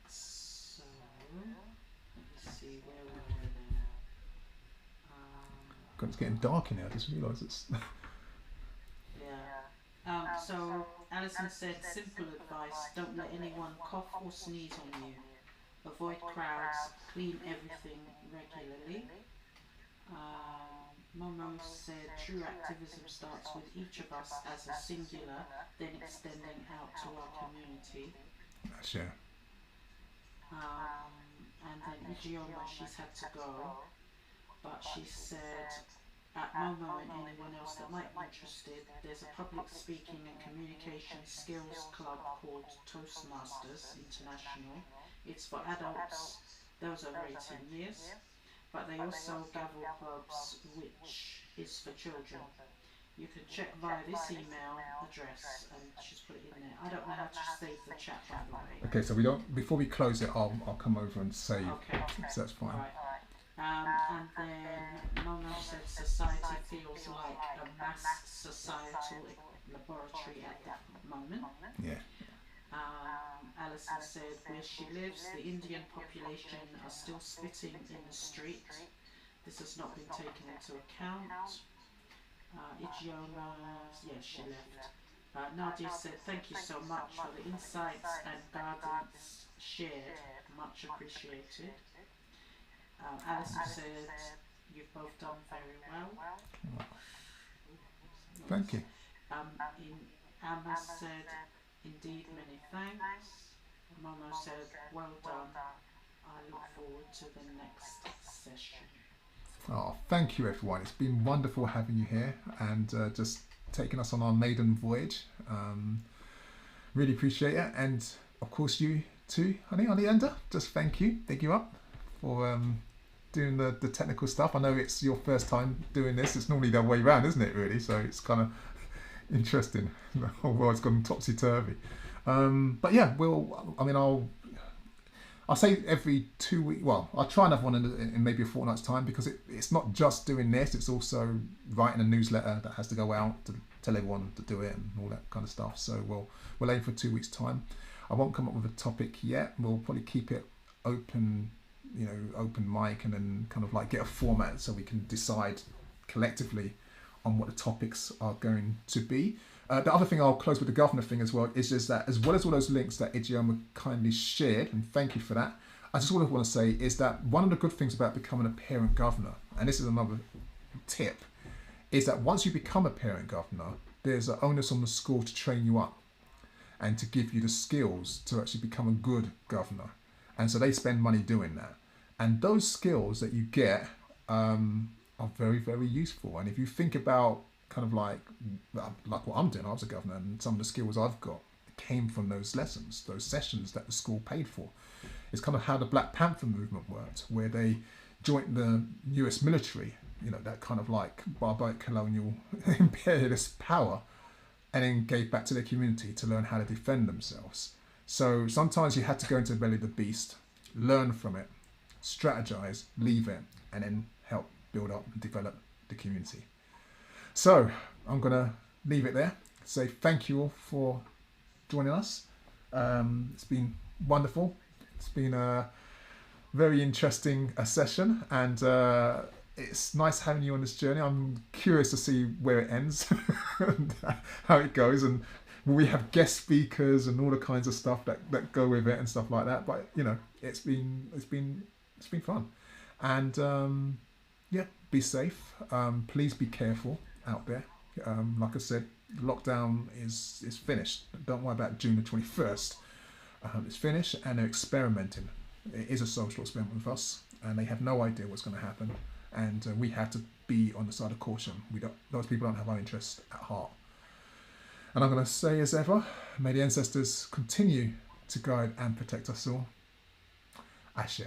so let me see where we are now. God, it's getting dark in here. I just realised it's. So Alison said, simple advice, don't let anyone cough or sneeze on you. Avoid crowds, clean everything regularly. Momo said, true activism starts with each of us as a singular, then extending out to our community. That's yeah. And then Ijeoma, she's had to go, but she said, at Momo and anyone else that might be interested, there's a public speaking and communication skills club called Toastmasters International. It's for adults, those over 18 years, but they also gavel clubs, which is for children. You can check via this email address, and she's put it in there. I don't know how to save the chat, by the way. Okay, so we don't. Before we close it, I'll come over and save. Okay. So that's fine. Right. And then Mono said society feels like a mass societal laboratory at the moment. Yeah. Alison said where she lives, the Indian population are still spitting in the street. This has not been taken into account. Ijeoma, yeah, she left. Nadia said, thank you so much for the insights and guidance shared. Much appreciated. Alison said, you've both done very well. Thank you. Amma said, indeed, many thanks. Momo said, well done. I look forward to the next session. Oh, thank you, everyone. It's been wonderful having you here and just taking us on our maiden voyage. Really appreciate it. And of course, you too, honey, Oleander. Just thank you. Big you up for doing the technical stuff. I know it's your first time doing this. It's normally the other way around, isn't it, really? So it's kind of interesting. The whole world's gone topsy-turvy. But yeah, I'll say every 2 weeks. Well, I'll try another one in maybe a fortnight's time, because it's not just doing this. It's also writing a newsletter that has to go out to tell everyone to do it and all that kind of stuff. So we'll aim for 2 weeks' time. I won't come up with a topic yet. We'll probably keep it open, open mic, and then kind of like get a format so we can decide collectively on what the topics are going to be. The other thing, I'll close with the governor thing as well, is just that as well as all those links that Ijeoma kindly shared, and thank you for that, I just want to say is that one of the good things about becoming a parent governor, and this is another tip, is that once you become a parent governor, there's an onus on the school to train you up and to give you the skills to actually become a good governor. And so they spend money doing that. And those skills that you get are very, very useful. And if you think about kind of like what I'm doing, I was a governor, and some of the skills I've got came from those lessons, those sessions that the school paid for. It's kind of how the Black Panther movement worked, where they joined the US military, that kind of like barbaric colonial imperialist power, and then gave back to their community to learn how to defend themselves. So sometimes you had to go into the belly of the beast, learn from it, strategize, leave it, and then help build up and develop the community. So I'm going to leave it there. Say thank you all for joining us. It's been wonderful. It's been a very interesting session, and it's nice having you on this journey. I'm curious to see where it ends and how it goes, and will we have guest speakers and all the kinds of stuff that go with it and stuff like that. But it's been fun, and be safe. Please be careful out there. Like I said, lockdown is finished. Don't worry about June the 21st. It's finished, and they're experimenting. It is a social experiment with us, and they have no idea what's going to happen. And we have to be on the side of caution. Those people don't have our interests at heart. And I'm going to say as ever, may the ancestors continue to guide and protect us all. Ashe.